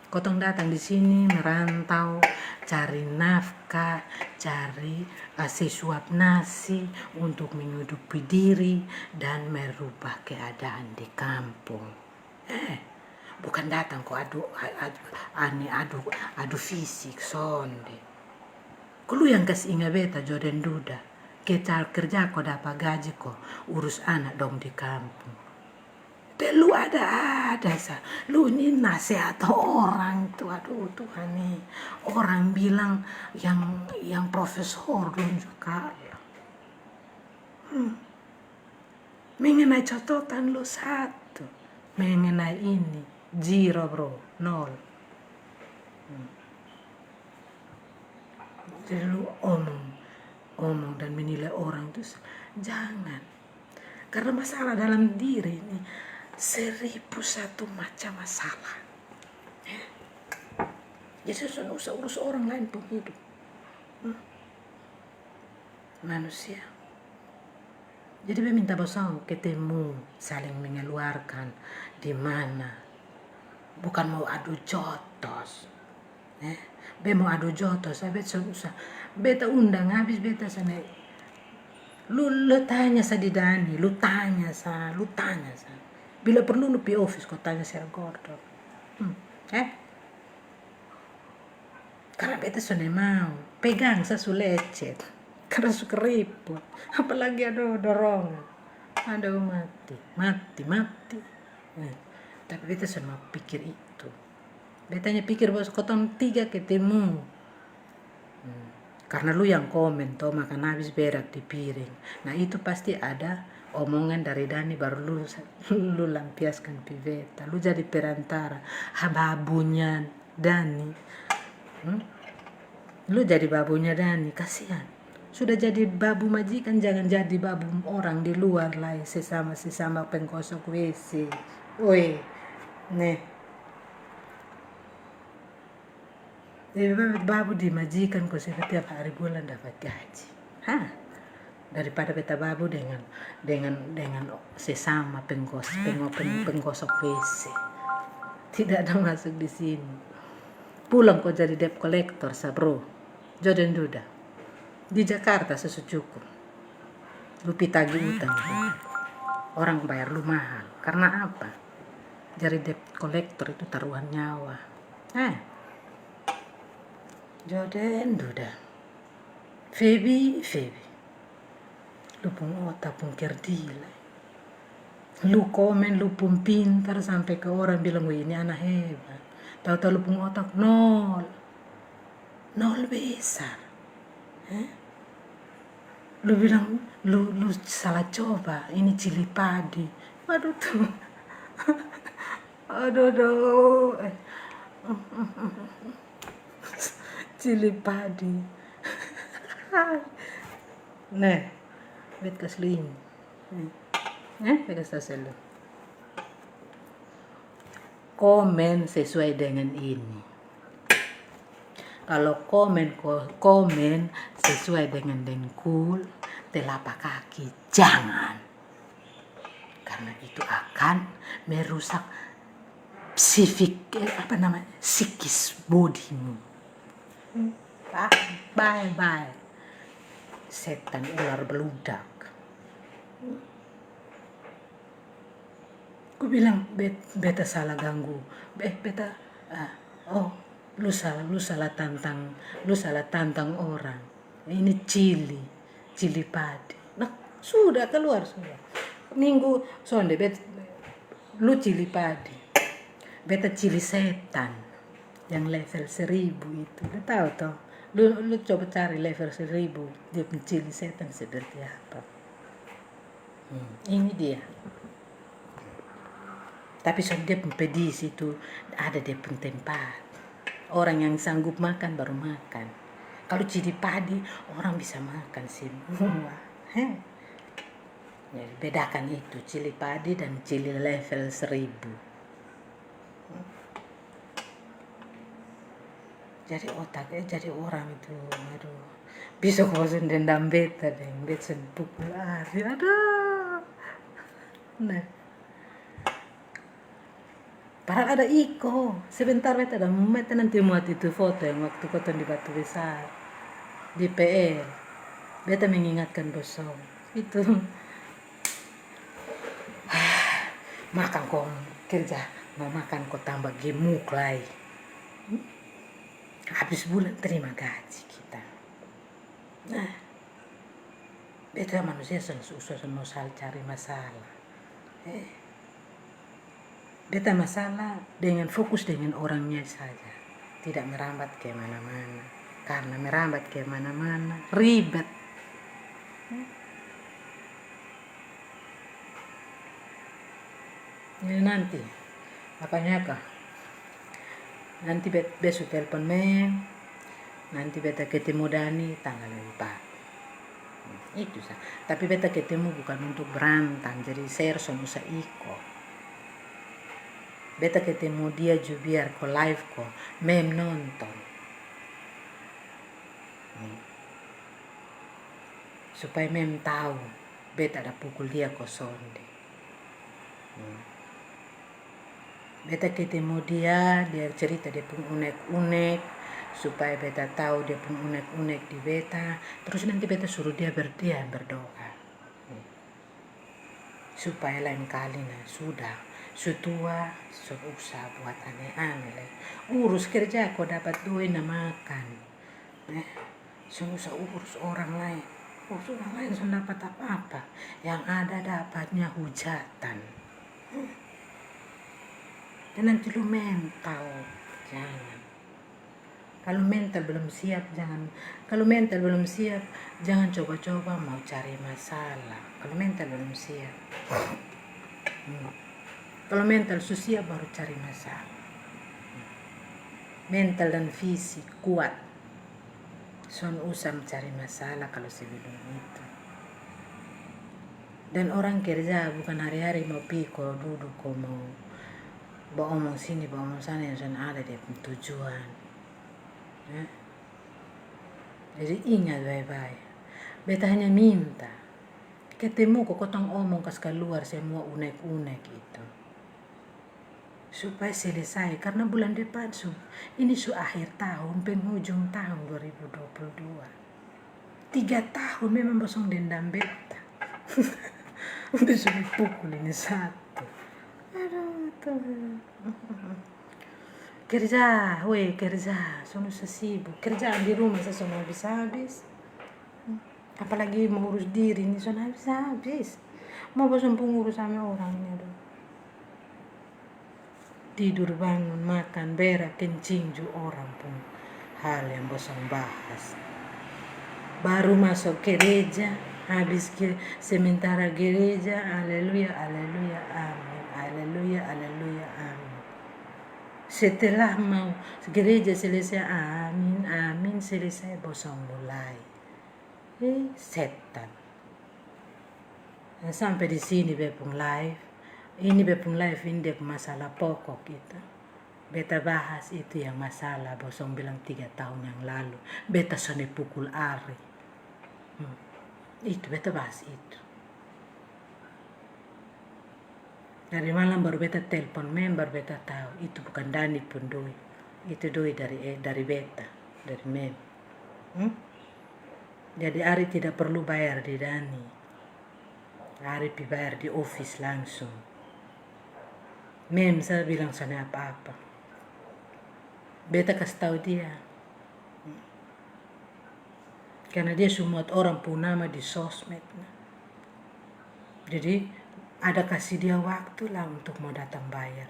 Kotong datang di sini merantau, cari nafkah, cari sesuap nasi untuk menghidupi diri dan merubah keadaan di kampung. Bukan datang kok adu fisik sonde. Kalau yang kasih ingat beta Joden duda, kita kerja kok dapat gaji kok urus anak dong di kampung. Lu ada sa. Lu ini nasihat orang tuh, aduh Tuhan nih. Orang bilang yang profesor belum juga. Mengenai catatan lu 1, mengenai ini 0 bro, 0. Jadi lu omong dan menilai orang itu jangan. Karena masalah dalam diri ini 1001 macam masalah. Jadi usah urus orang lain pun hidup. Manusia. Jadi dia minta bosong ketemu, saling mengeluarkan di mana. Bukan mau adu jotos. Mau adu jotos, beta undang habis beta sana. Lu tanya sa di Dani, lu tanya sa. Bila perlu lu pi office kau tanya Sir Gordon. Karena beta sudah mau pegang sa su lecet. Karena su keriput. Apalagi ada dorongan. Aduh mati. Tapi beta sudah mau pikir itu. Betanya pikir bos kotong 3 ketemu. Karena lu yang komen toh makan habis berak di piring. Nah itu pasti ada omongan dari Dani baru lu lampiaskan pi beta. Lu jadi perantara babunya Dani. Lu jadi babunya Dani, kasihan. Sudah jadi babu majikan, jangan jadi babu orang di luar lain sesama pengkosok WC. Woi, nih. Lebih babu di majikan kok setiap hari bulan dapat gaji. Hah? Daripada beta babu dengan sesama pengkosok WC. Tidak ada masuk di sini. Pulang kok jadi debt collector sa bro. Jodoh duda. Di Jakarta sesucukup. Lu pitagi utang. Orang bayar lu mahal. Karena apa? Jadi debt collector itu taruhan nyawa. Joden duda. Feby. Lu pun otak pun kerdila. Lu komen lu pun pintar sampai ke orang bilang wih ini anak hebat. Tahu-tahu lu pun otak nol besar. Lu bilang lu salah coba ini cili padi. Waduh tuh. Aduh. Cili padi. Nah, bet kasih ini. Bet kasih lu. Komen sesuai dengan ini. Kalau komen sesuai dengan dengkul, telapak kaki, jangan. Karena itu akan merusak psikis bodimu. Bye. Setan ular beludak. Ku bilang beta salah ganggu. Lu salah tantang orang. Ini cili padi. Nah, sudah keluar sudah. Minggu sonde lu cili padi. Beta cili setan. Yang level 1000 itu. Lu tahu toh? Lu coba cari level 1000. Dia cili setan seperti apa. Ini dia. Tapi dia pun pedis itu ada dia pun tempat. Orang yang sanggup makan baru makan. Kalau cili padi orang bisa makan semua. Jadi bedakan itu cili padi dan cili level 1000. Jadi otaknya jadi orang itu, aduh. Bisa bosan dendam beta deng, beta pukul lari, aduh. Nah, padahal ada Iko. Sebentar beta nanti muat itu foto yang waktu kotong di Batu Besar di PL. Beta mengingatkan bosong itu. Makan kok kerja, mau makan kok tambah gemuk lagi. Habis bulan terima gaji kita. Nah, beta manusia susah cari masalah. Beta masalah dengan fokus dengan orangnya saja, tidak merambat ke mana-mana. Karena merambat ke mana-mana ribet. Ini nanti apanya kah? Nanti besok telepon nanti beta ketemu Dani tanggal 4. Itu sah. Tapi beta ketemu bukan untuk berantem, jadi saya harus usah ikut. Beta ketemu dia juga biar ko live ko nonton. Supaya tahu beta ada pukul dia ko sonde. Beta ketemu dia cerita dia pun unek-unek supaya beta tahu dia pun unek-unek di beta. Terus nanti beta suruh dia berdoa supaya lain kali sudah sutua usah buat aneh-aneh. Urus kerja kau dapat duit makan. Usah urus orang lain. Urus orang lain sudah dapat apa-apa. Yang ada dapatnya hujatan. Dan nanti lu mental. jangan. Kalau mental belum siap, jangan. Kalau mental belum siap, jangan coba-coba mau cari masalah. Kalau mental belum siap. Kalau mental sudah siap baru cari masalah. Mental dan fisik kuat. Son usah mencari masalah kalau sebelum itu. Dan orang kerja bukan hari-hari mau piko, duduk, mau omong sini, omong sana yang sudah ada dia tujuan. Jadi ingat baik-baik. Beta hanya minta ketemu kok kotong omong kas keluar semua unek-unek itu. Supaya selesai karena bulan depan ini akhir tahun, penghujung tahun 2022. 3 tahun memang bosong dendam beta. Bisa dipukul ini satu. Aduh Tuhan. Kerja, kerja, sono sibuk. Kerjaan di rumah saya sono habis-habis. Apalagi mau urus diri ini sono habis-habis. Mau bosan pengurus sama orang ini aduh. Tidur, bangun, makan, berak, kencing juga orang pun hal yang bosan bahas. Baru masuk gereja, habis sementara gereja, haleluya, haleluya, amin, haleluya, haleluya, amin. Setelah mau gereja selesai, amin, amin, selesai, bosan mulai. Setan. Sampai di sini bepung live. Ini bepung live ini masalah pokok kita. Beta bahas itu yang masalah bosong bilang 3 tahun yang lalu. Beta sone pukul Ari. Itu beta bahas itu. Dari malam baru beta telepon member, beta tahu itu bukan Dani pun doi. Itu doi dari beta, dari mem. Jadi Ari tidak perlu bayar di Dani. Ari bayar di office langsung. Mem saya bilang sana apa-apa. Beta kasih tahu dia. Karena dia semua orang pun nama di sosmed. Jadi ada kasih dia waktu lah untuk mau datang bayar.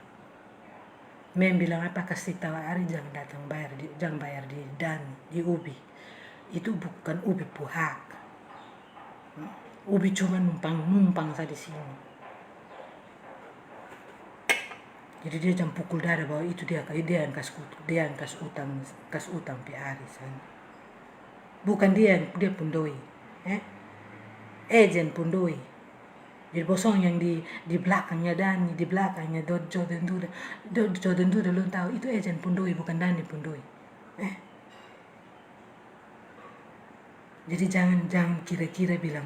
Mem bilang apa kasih tahu Ari jangan datang bayar jangan bayar di Dani, di Ubi. Itu bukan Ubi puhak. Ubi cuma numpang saja di sini. Jadi dia jam pukul dada bahwa itu dia yang kas utang Ari sana. Bukan dia pun doi. Ejen pun doi. Jadi bosong yang di belakangnya Dani, di belakangnya Jordan Duda lu tahu itu ejen pun doi bukan Dani pun doi. Jadi jangan kira-kira bilang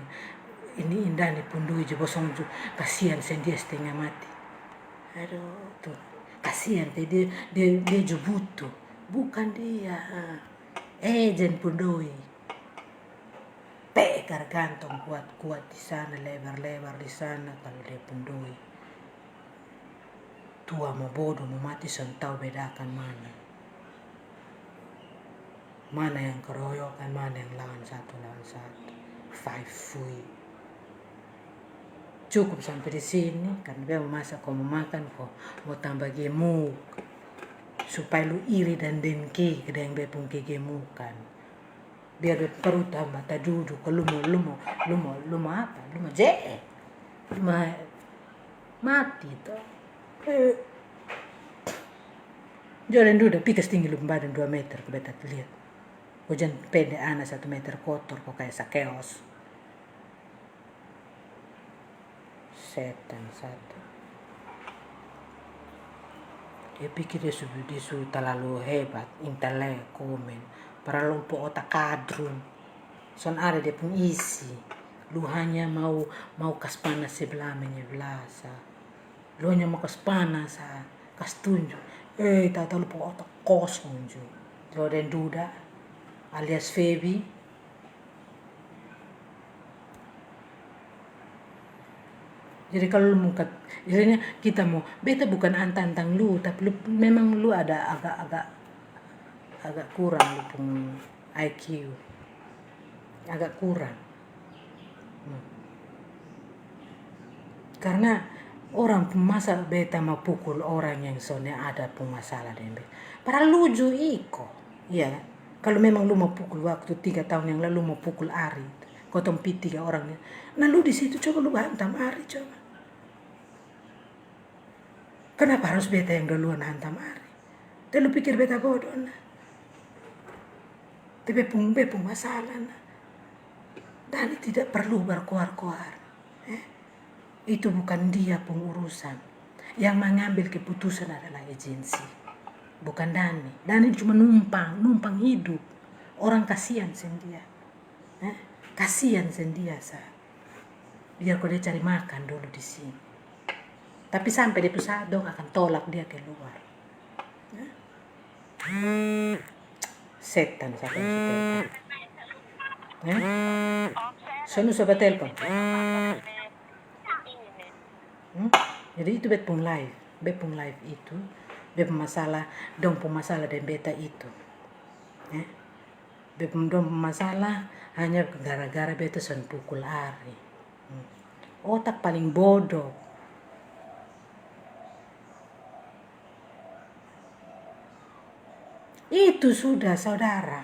ini Dani pun doi je bosong kasihan dia setengah mati. Aduh tuh kasihan dia juga butuh, bukan dia. Ejen pun doi pekar kantong kuat di sana, lebar di sana. Kalau dia pun doi tua mau bodoh mau mati sen tahu bedakan mana yang keroyokan, mana yang lawan satu 5 fui. Cukup sampai di sini karena dia mau masak, kau mau makan, kau mau tambah gemuk supaya lu iri dan dengki ke yang bepung kegemukan. Biar perut tambah tak duduk. Lu mau apa? Lu mau lu mau mati toh. Jordan Duda pikas tinggi lu badan 2 meter ke beta lihat. Hujan pendek anak 1 meter kotor kok kayak sakeos. Setan satu. Dia pikir dia terlalu hebat, intelek, komen. Para lupa otak kadrun. Son ada dia pun isi. Lu hanya mau kas panas sebelah menyebelasa. Lu hanya mau kas panas, kas tunjuk. Tak tahu lupa otak kosong juga. Jordan Duda alias Feby. Jadi kalau lu jadinya kita mau, beta bukan antang lu, tapi memang lu ada agak kurang lu pun IQ, agak kurang. Karena Orang masa beta mau pukul orang yang soalnya ada pun masalah dengan beta. Padahal lucu iko. Iya. Kalau memang lu mau pukul waktu 3 tahun yang lalu mau pukul Ari. Kotong pi 3 orangnya. Nah lu di situ coba lu hantam Ari coba. Kenapa harus beta yang duluan hantam Ari? Dan lu pikir beta bodoh nah. Tapi bepung masalah nah. Dan tidak perlu berkoar-koar. Itu bukan dia pengurusan. Yang mengambil keputusan adalah agensi. Bukan Dani. Dani cuma numpang hidup. Orang kasihan sendia. Kasihan sendia sah. Biar kau dia cari makan dulu di sini. Tapi sampai dia pusat dong akan tolak dia keluar. Setan siapa yang telepon? Sono siapa telepon? Jadi itu bepung live itu bepung masalah dong masalah dan beta itu. Bepung dong masalah hanya gara-gara beta son pukul Ari. Otak paling bodoh. Itu sudah saudara.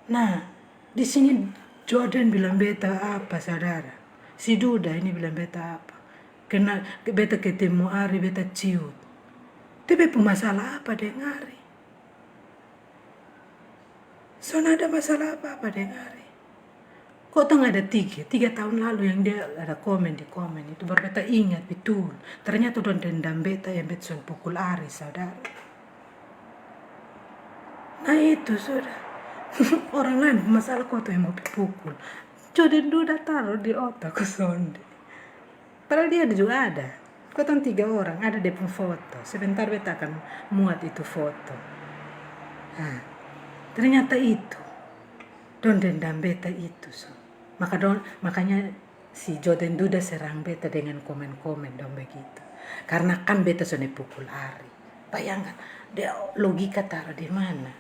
Nah, di sini Jordan bilang beta apa saudara? Si Duda ini bilang beta apa? Kena beta ketemu Ari beta ciut. Tapi masalah apa dengan Ari? Soalnya ada masalah apa dengan Ari? Kok tengah ada 3 tahun lalu yang dia ada komen di komen itu baru beta ingat betul. Ternyata don dendam beta yang beta son pukul Ari saudara. Nah itu sudah. Orang lain masalah kau tuh yang mau dipukul. Jordan Duda taruh di otak sonde. Padahal dia juga ada. Kau tahu 3 orang ada di foto. Sebentar beta akan muat itu foto. Nah, ternyata itu. Don dendam beta itu so. Makanya si Jordan Duda serang beta dengan komen-komen dong begitu. Karena kan beta sudah pukul Ari. Bayangkan dia logika taruh di mana?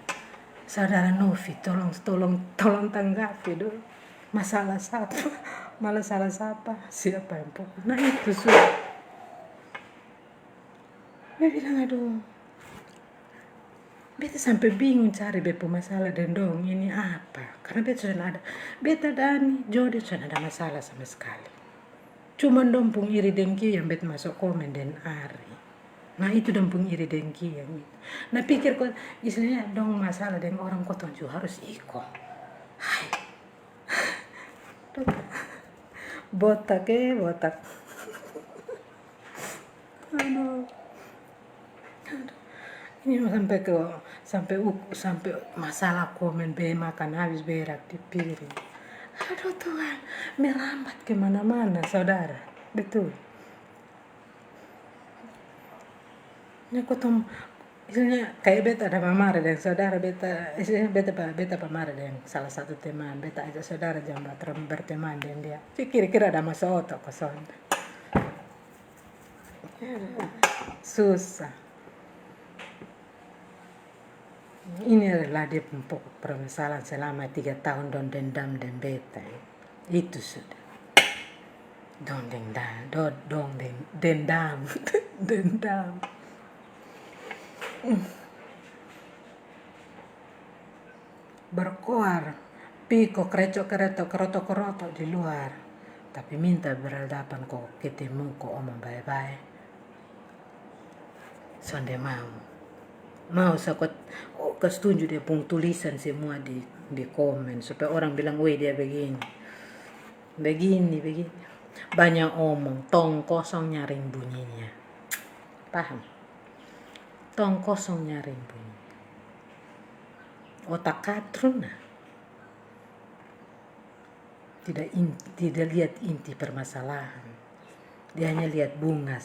Saudara Novi, tolong tanggapi dulu. Masalah siapa? Siapa yang pukul? Nah itu sudah. Dia bilang aduh. Beta sampai bingung cari beta masalah dan dong ini apa? Karena beta sudah ada. Beta dan Jody sudah ada masalah sama sekali. Cuma dompung iri dengki yang beta masuk komen dan Ari. Nah itu dompung iri dengki yang itu. Nah pikir kok istilahnya dong masalah dengan orang kau juga harus ikut. Hai. Botak. Aduh. Ini sampai masalah komen makan habis berak di piring. Aduh Tuhan, merambat kemana-mana saudara, betul. Ini aku tuh, istilahnya kayak beta ada pamara dengan saudara beta, istilahnya beta pamara dengan salah satu teman, beta aja saudara jangan berteman dengan dia. Kira-kira ada masa otak kosong. Susah. Ini adalah dia pokok permasalahan selama 3 tahun don dendam dan beta. Itu sudah. Don dendam. Dendam. Berkoar. Piko kerotok di luar. Tapi minta berhadapan kok ketemu kok omong baik-baik. Sonde mau sakot setuju dia pun tulisan semua di komen supaya orang bilang weh dia begini banyak omong tong kosong nyaring bunyinya, paham? Tong kosong nyaring bunyi otak katrun tidak lihat inti permasalahan, dia hanya lihat bunga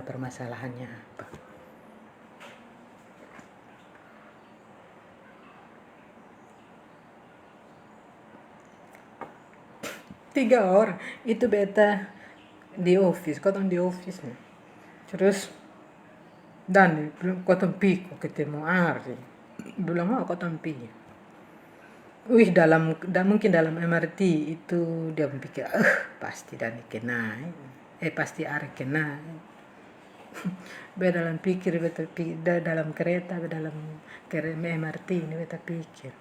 permasalahannya apa. Tiga orang itu beta di office, kotong di office nih. Terus dan kotong piko ketemu Ari, bilang mau kotong pi. Mungkin dalam MRT itu dia pikir pasti dan kenai. pasti are kena. Be dalam pikir, dalam kereta, dalam MRT ini beta pikir.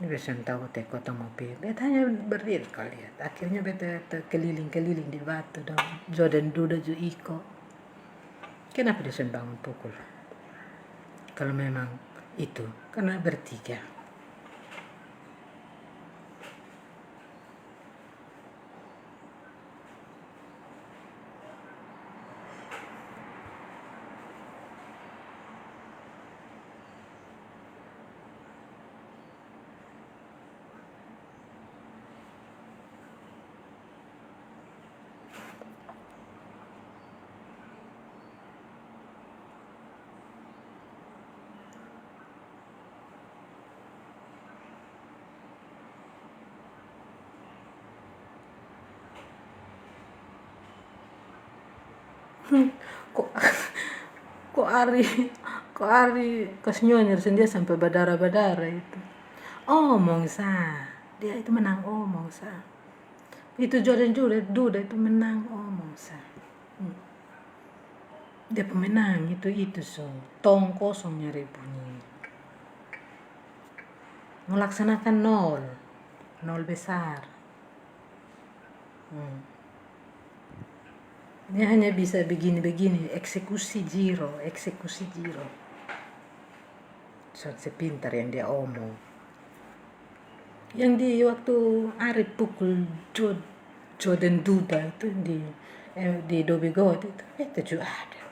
Ini bisa tahu kota mau pergi. Beta hanya berdiri kali lihat. Akhirnya beta keliling-keliling di batu dan Jordan Duda ju Iko. Kenapa dia bangun pukul? Kalau memang itu, karena bertiga. kok kok Ari kasnyonya sendiri sampai berdarah itu. Omong sa, dia itu menang omong sa. Itu Jordan Duda itu menang omong sa. Dia pemenang itu so. Tong kosong nyari bunyi. Melaksanakan nol besar. Dia hanya bisa begini, eksekusi zero. So, sepintar yang dia omong. Yang di waktu Ari pukul Jordan Duda itu di Dobby God itu, beta juga ada.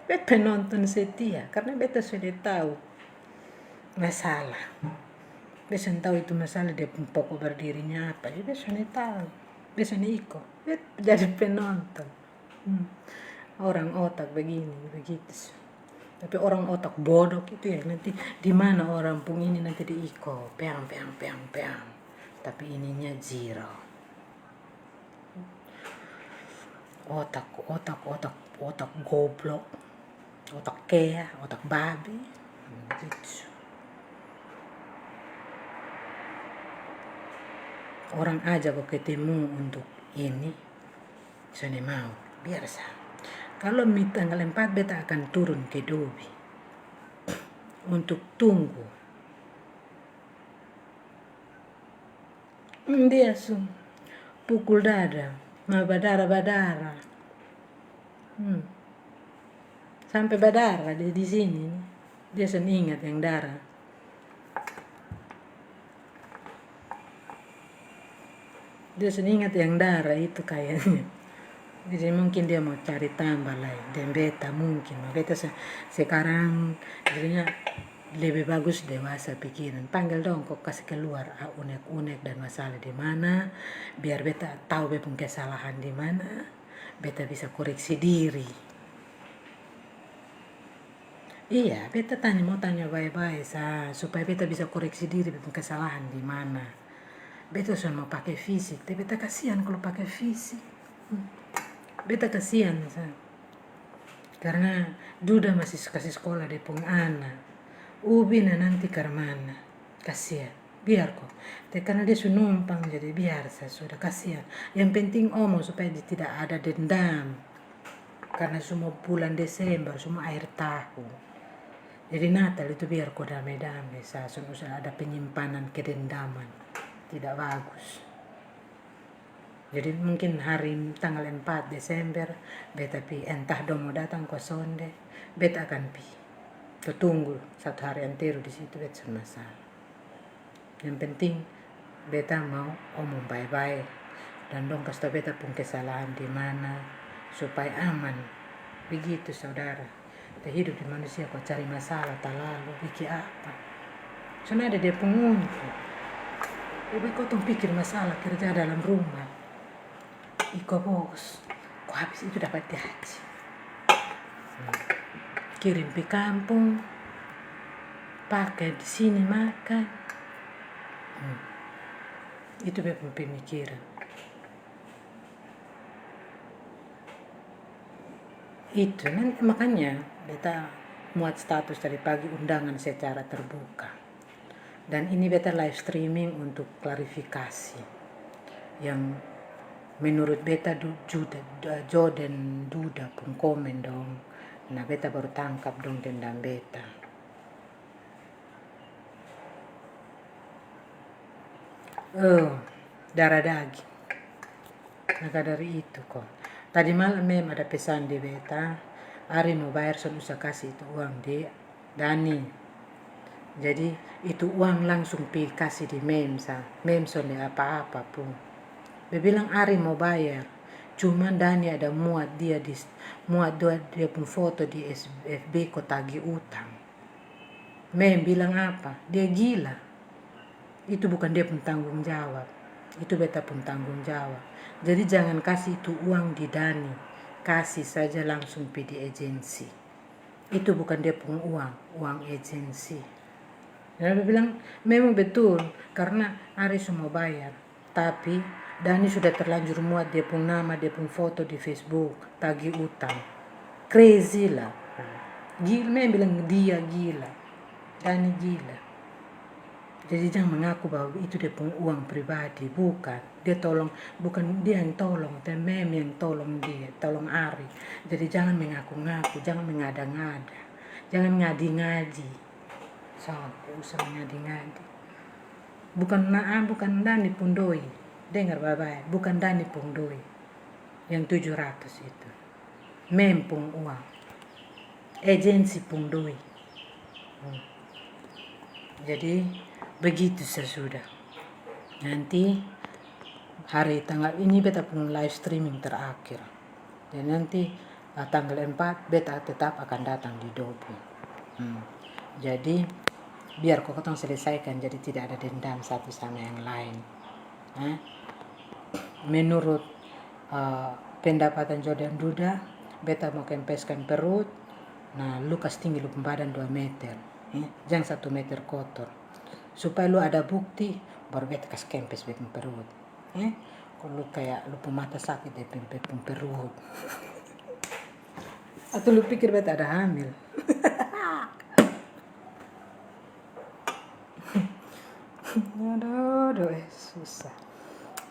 Beta penonton setia, karena beta sudah tahu masalah. Beta tahu itu masalah, dia pokok berdirinya apa. Jadi beta sudah tahu. Beta sudah ikut. Beta jadi penonton. Orang otak begitu. Tapi orang otak bodoh itu ya nanti di mana orang pun ini nanti diiko peang. Tapi ininya zero. Otak goblok, otak kea, otak babi, begitu. Orang aja kok ketemu untuk ini, saya mau, biar sah. Kalau tanggal 4 beta akan turun ke Dobby untuk tunggu. Dia pukul dada, mau badara. Sampai badara di sini. Dia ingat yang darah. Dia ingat yang darah itu kayaknya. Jadi mungkin dia mau cari tambah lain. Dan beta mungkin. Beta sekarang jadinya lebih bagus dewasa pikiran. Panggil dong kok kasih keluar unek-unek dan masalah di mana. Biar beta tahu beta punya kesalahan di mana. Beta bisa koreksi diri. Iya, beta mau tanya baik-baik supaya beta bisa koreksi diri beta punya kesalahan di mana. Beta sudah mau pakai fisik, tapi beta kasihan kalau pakai fisik. Beta kasihan karena Duda masih kasih sekolah dia pun anak. Ubina nanti karmana kasihan, biar kok. Karena dia sudah numpang jadi biar sudah kasihan. Yang penting omong supaya dia tidak ada dendam. Karena semua bulan Desember semua akhir tahun. Jadi Natal itu biar kok damai-damai sudah ada penyimpanan kedendaman. Tidak bagus. Jadi mungkin hari tanggal 4 Desember beta entah mau datang ke sonde, beta akan tunggu 1 hari antero di situ, beta masalah. Yang penting beta mau omong baik-baik dan dong kasih tau beta pun kesalahan di mana supaya aman. Begitu saudara. Kita hidup di manusia kok cari masalah tak lalu bikin apa? Soalnya ada dia pengunci. Lebih kau pikir masalah kerja dalam rumah. Iko bos, kok habis itu dapat gaji. Kirim ke kampung, pakai di sini makan. Itu beberapa pemikiran. Itu nanti makanya beta muat status dari pagi undangan secara terbuka. Dan ini beta live streaming untuk klarifikasi yang menurut beta Jo dan Duda pun komen dong. Nah beta baru tangkap dong dendam beta. Darah daging. Maka dari itu kok. Tadi malam memang ada pesan di beta. Ari mau bayar usah kasih itu uang di Dani. Jadi itu uang langsung pi kasih di Memson di apa-apa pun. Dia bilang Ari mau bayar. Cuman Dani ada muat dia pun foto di FB kok tagih utang. Bilang apa? Dia gila. Itu bukan dia pun tanggung jawab. Itu beta pun tanggung jawab. Jadi jangan kasih itu uang di Dani. Kasih saja langsung pi di agensi. Itu bukan dia pun uang agensi. Dia bilang memang betul karena Ari semua bayar. Tapi Dani sudah terlanjur muat dia pun nama, dia pun foto di Facebook, tagih utang. Crazy lah. Gila, memang bilang dia gila. Dani gila. Jadi jangan mengaku bahwa itu dia pun uang pribadi, bukan. Bukan dia yang tolong, dan Mem yang tolong dia, tolong Ari. Jadi jangan mengaku-ngaku, jangan mengada-ngada, jangan ngadi-ngadi. Usah ngadi-ngadi. Bukan Dani pun doi. Dengar baik-baik, bukan Dani pun doi. Yang 700 itu. Mem pun uang. Agensi pun doi. Jadi begitu sesudah. Nanti hari tanggal ini beta pun live streaming terakhir. Dan nanti tanggal 4 beta tetap akan datang di Dobu. Jadi biar kokotong selesaikan, jadi tidak ada dendam satu sama yang lain. Menurut pendapatan Jo dan Duda, beta mau kempeskan perut. Nah, lu kasih tinggi lu badan 2 meter. Jangan 1 meter kotor. Supaya lu ada bukti, baru beta kasih kempes beta perut. Kalau lu kayak lu mata sakit deh perut. Atau lu pikir beta ada hamil. Aduh, susah.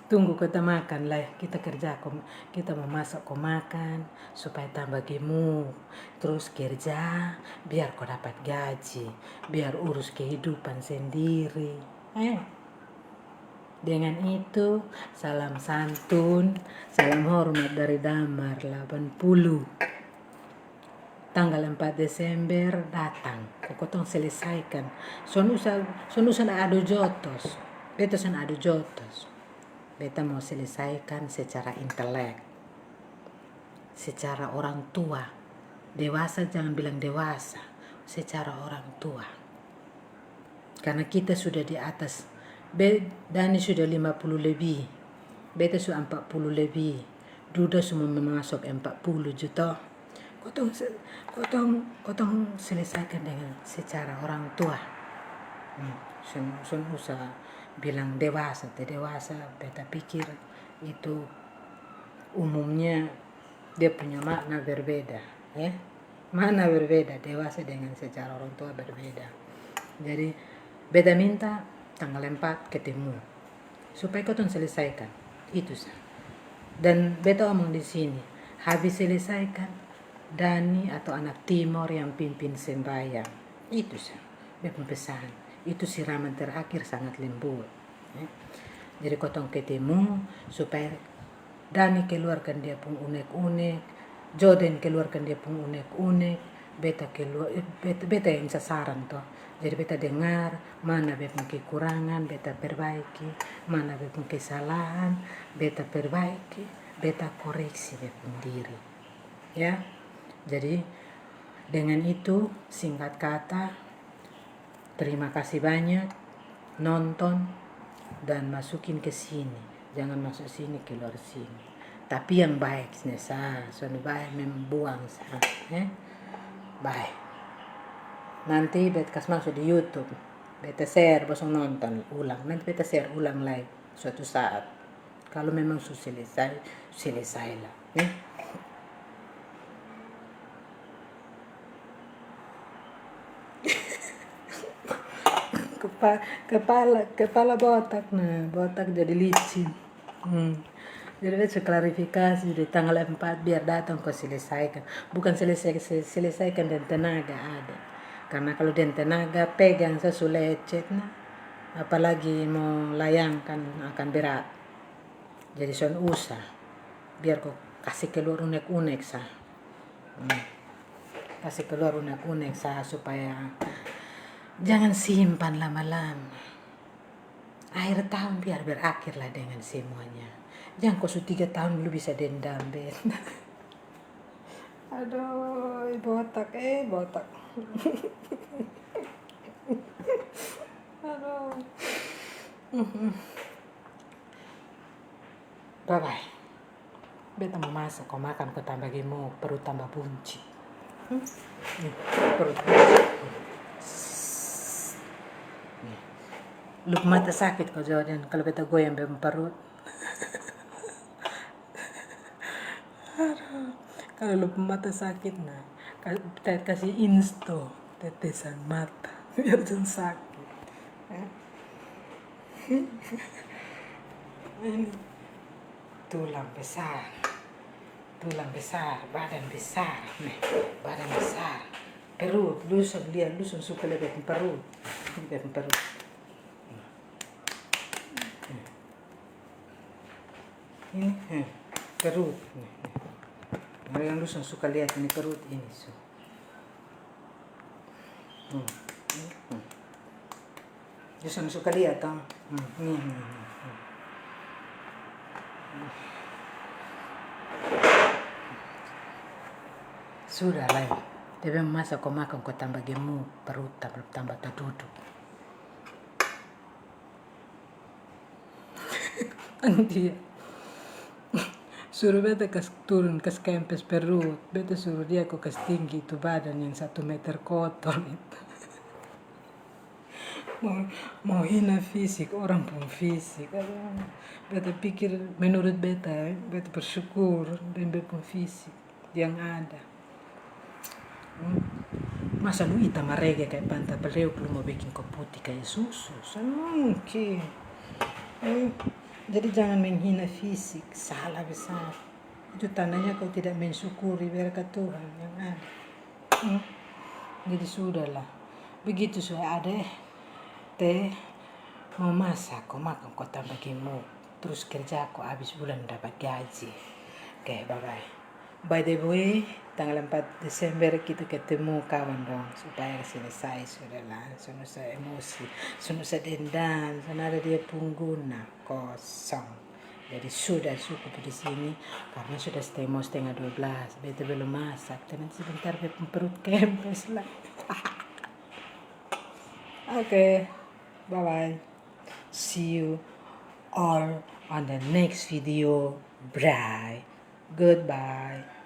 Tunggu kita makan lah, kita kerja, kita mau masak kau makan supaya tambah gemuk, terus kerja biar kau dapat gaji, biar urus kehidupan sendiri. Dengan itu salam santun, salam hormat dari Damar 80. Tanggal 4 Desember datang, kokotong selesaikan. Son usan adu jotos, beta son adu jotos. Beta mau selesaikan secara intelek, secara orang tua. Dewasa jangan bilang dewasa, secara orang tua. Karena kita sudah di atas, Dani sudah 50 lebih, beta sudah 40 lebih, Duda semua masuk 40 juta. Kotong selesaikan dengan secara orang tua. Usah bilang dewasa, beta pikir itu umumnya dia punya makna berbeda, makna berbeda, dewasa dengan secara orang tua berbeda. Jadi beta minta tanggal 4 ketemu supaya kotong selesaikan itu sah. Dan beta omong di sini, habis selesaikan Dani atau anak Timor yang pimpin sembahyang, itu sah. Beta pesan, itu siraman terakhir sangat lembut. Jadi kotong ketemu supaya Dani keluarkan dia pun unek-unek, Joden keluarkan dia pun unek-unek, beta yang sasaran toh. Jadi beta dengar mana beta kekurangan, beta perbaiki, mana beta kesalahan, beta perbaiki, beta koreksi beta diri. Ya. Jadi dengan itu singkat kata, terima kasih banyak nonton dan masukin ke sini. Jangan masuk sini, keluar sini. Tapi yang baik, soalnya baik membuang sah. Baik. Nanti beta kasih masuk di YouTube. Beta share, bosong nonton ulang. Nanti beta share ulang lagi suatu saat. Kalau memang sudah selesailah. Kepala botak, botak jadi licin. Jadi beta klarifikasi di tanggal 4 biar datang kau selesaikan. Bukan selesaikan dan tenaga ada. Karena kalau dan tenaga pegang sesulecet nah, apalagi mau layangkan akan berat. Jadi son usah biar kau kasih keluar unek-unek sah. Kasih keluar unek-unek sah supaya jangan simpan lama-lama. Akhir tahun biar berakhir lah dengan semuanya. Jangan kau 3 tahun dulu bisa dendam, Ben. Aduh, botak, botak. Aduh. Bye-bye. Beta mau masak, kau makan, kau tambah gemuk, perut tambah buncit. Perut buncit. Lup mata sakit kau Jordan, kalau beta goyang perut. Kalau lupa mata sakit nah, kasih insto tetesan mata biar jangan sakit. Ini tulang besar, badan besar, nih badan besar, perut lusun suka lebih perut, ini perut. Yang lusun suka lihat ini perut ini so. Lusun suka lihat toh. Sudah lah. Tapi masa kau makan kau tambah gemuk, perut tambah terduduk. Dia suruh beta kas turun kas kempes perut, beta suruh dia kok kas tinggi itu badan yang 1 meter kotor itu. mau hina fisik orang pun fisik. Beta pikir menurut beta bersyukur dengan beta fisik yang ada. Masa lu hitam marege kayak pantai beliau lu mau bikin kau putih kayak susu, mungkin. Jadi jangan menghina fisik, salah besar. Itu tandanya kau tidak mensyukuri berkat Tuhan yang ada. Jadi sudahlah. Begitu sudah ada teh mau masak, kau makan, kau tambah gemuk. Terus kerja kau habis bulan dapat gaji. Oke, bye-bye. By the way, tanggal 4 Desember kita ketemu kawan dong, supaya selesai sudah lah, sudah saya emosi, sudah saya dendam, sudah ada dia pengguna kosong. Jadi sudah cukup di sini karena sudah setengah 12, beta belum masak, dan nanti sebentar perut kempes lah. Okay, bye bye. See you all on the next video. Bye. Goodbye.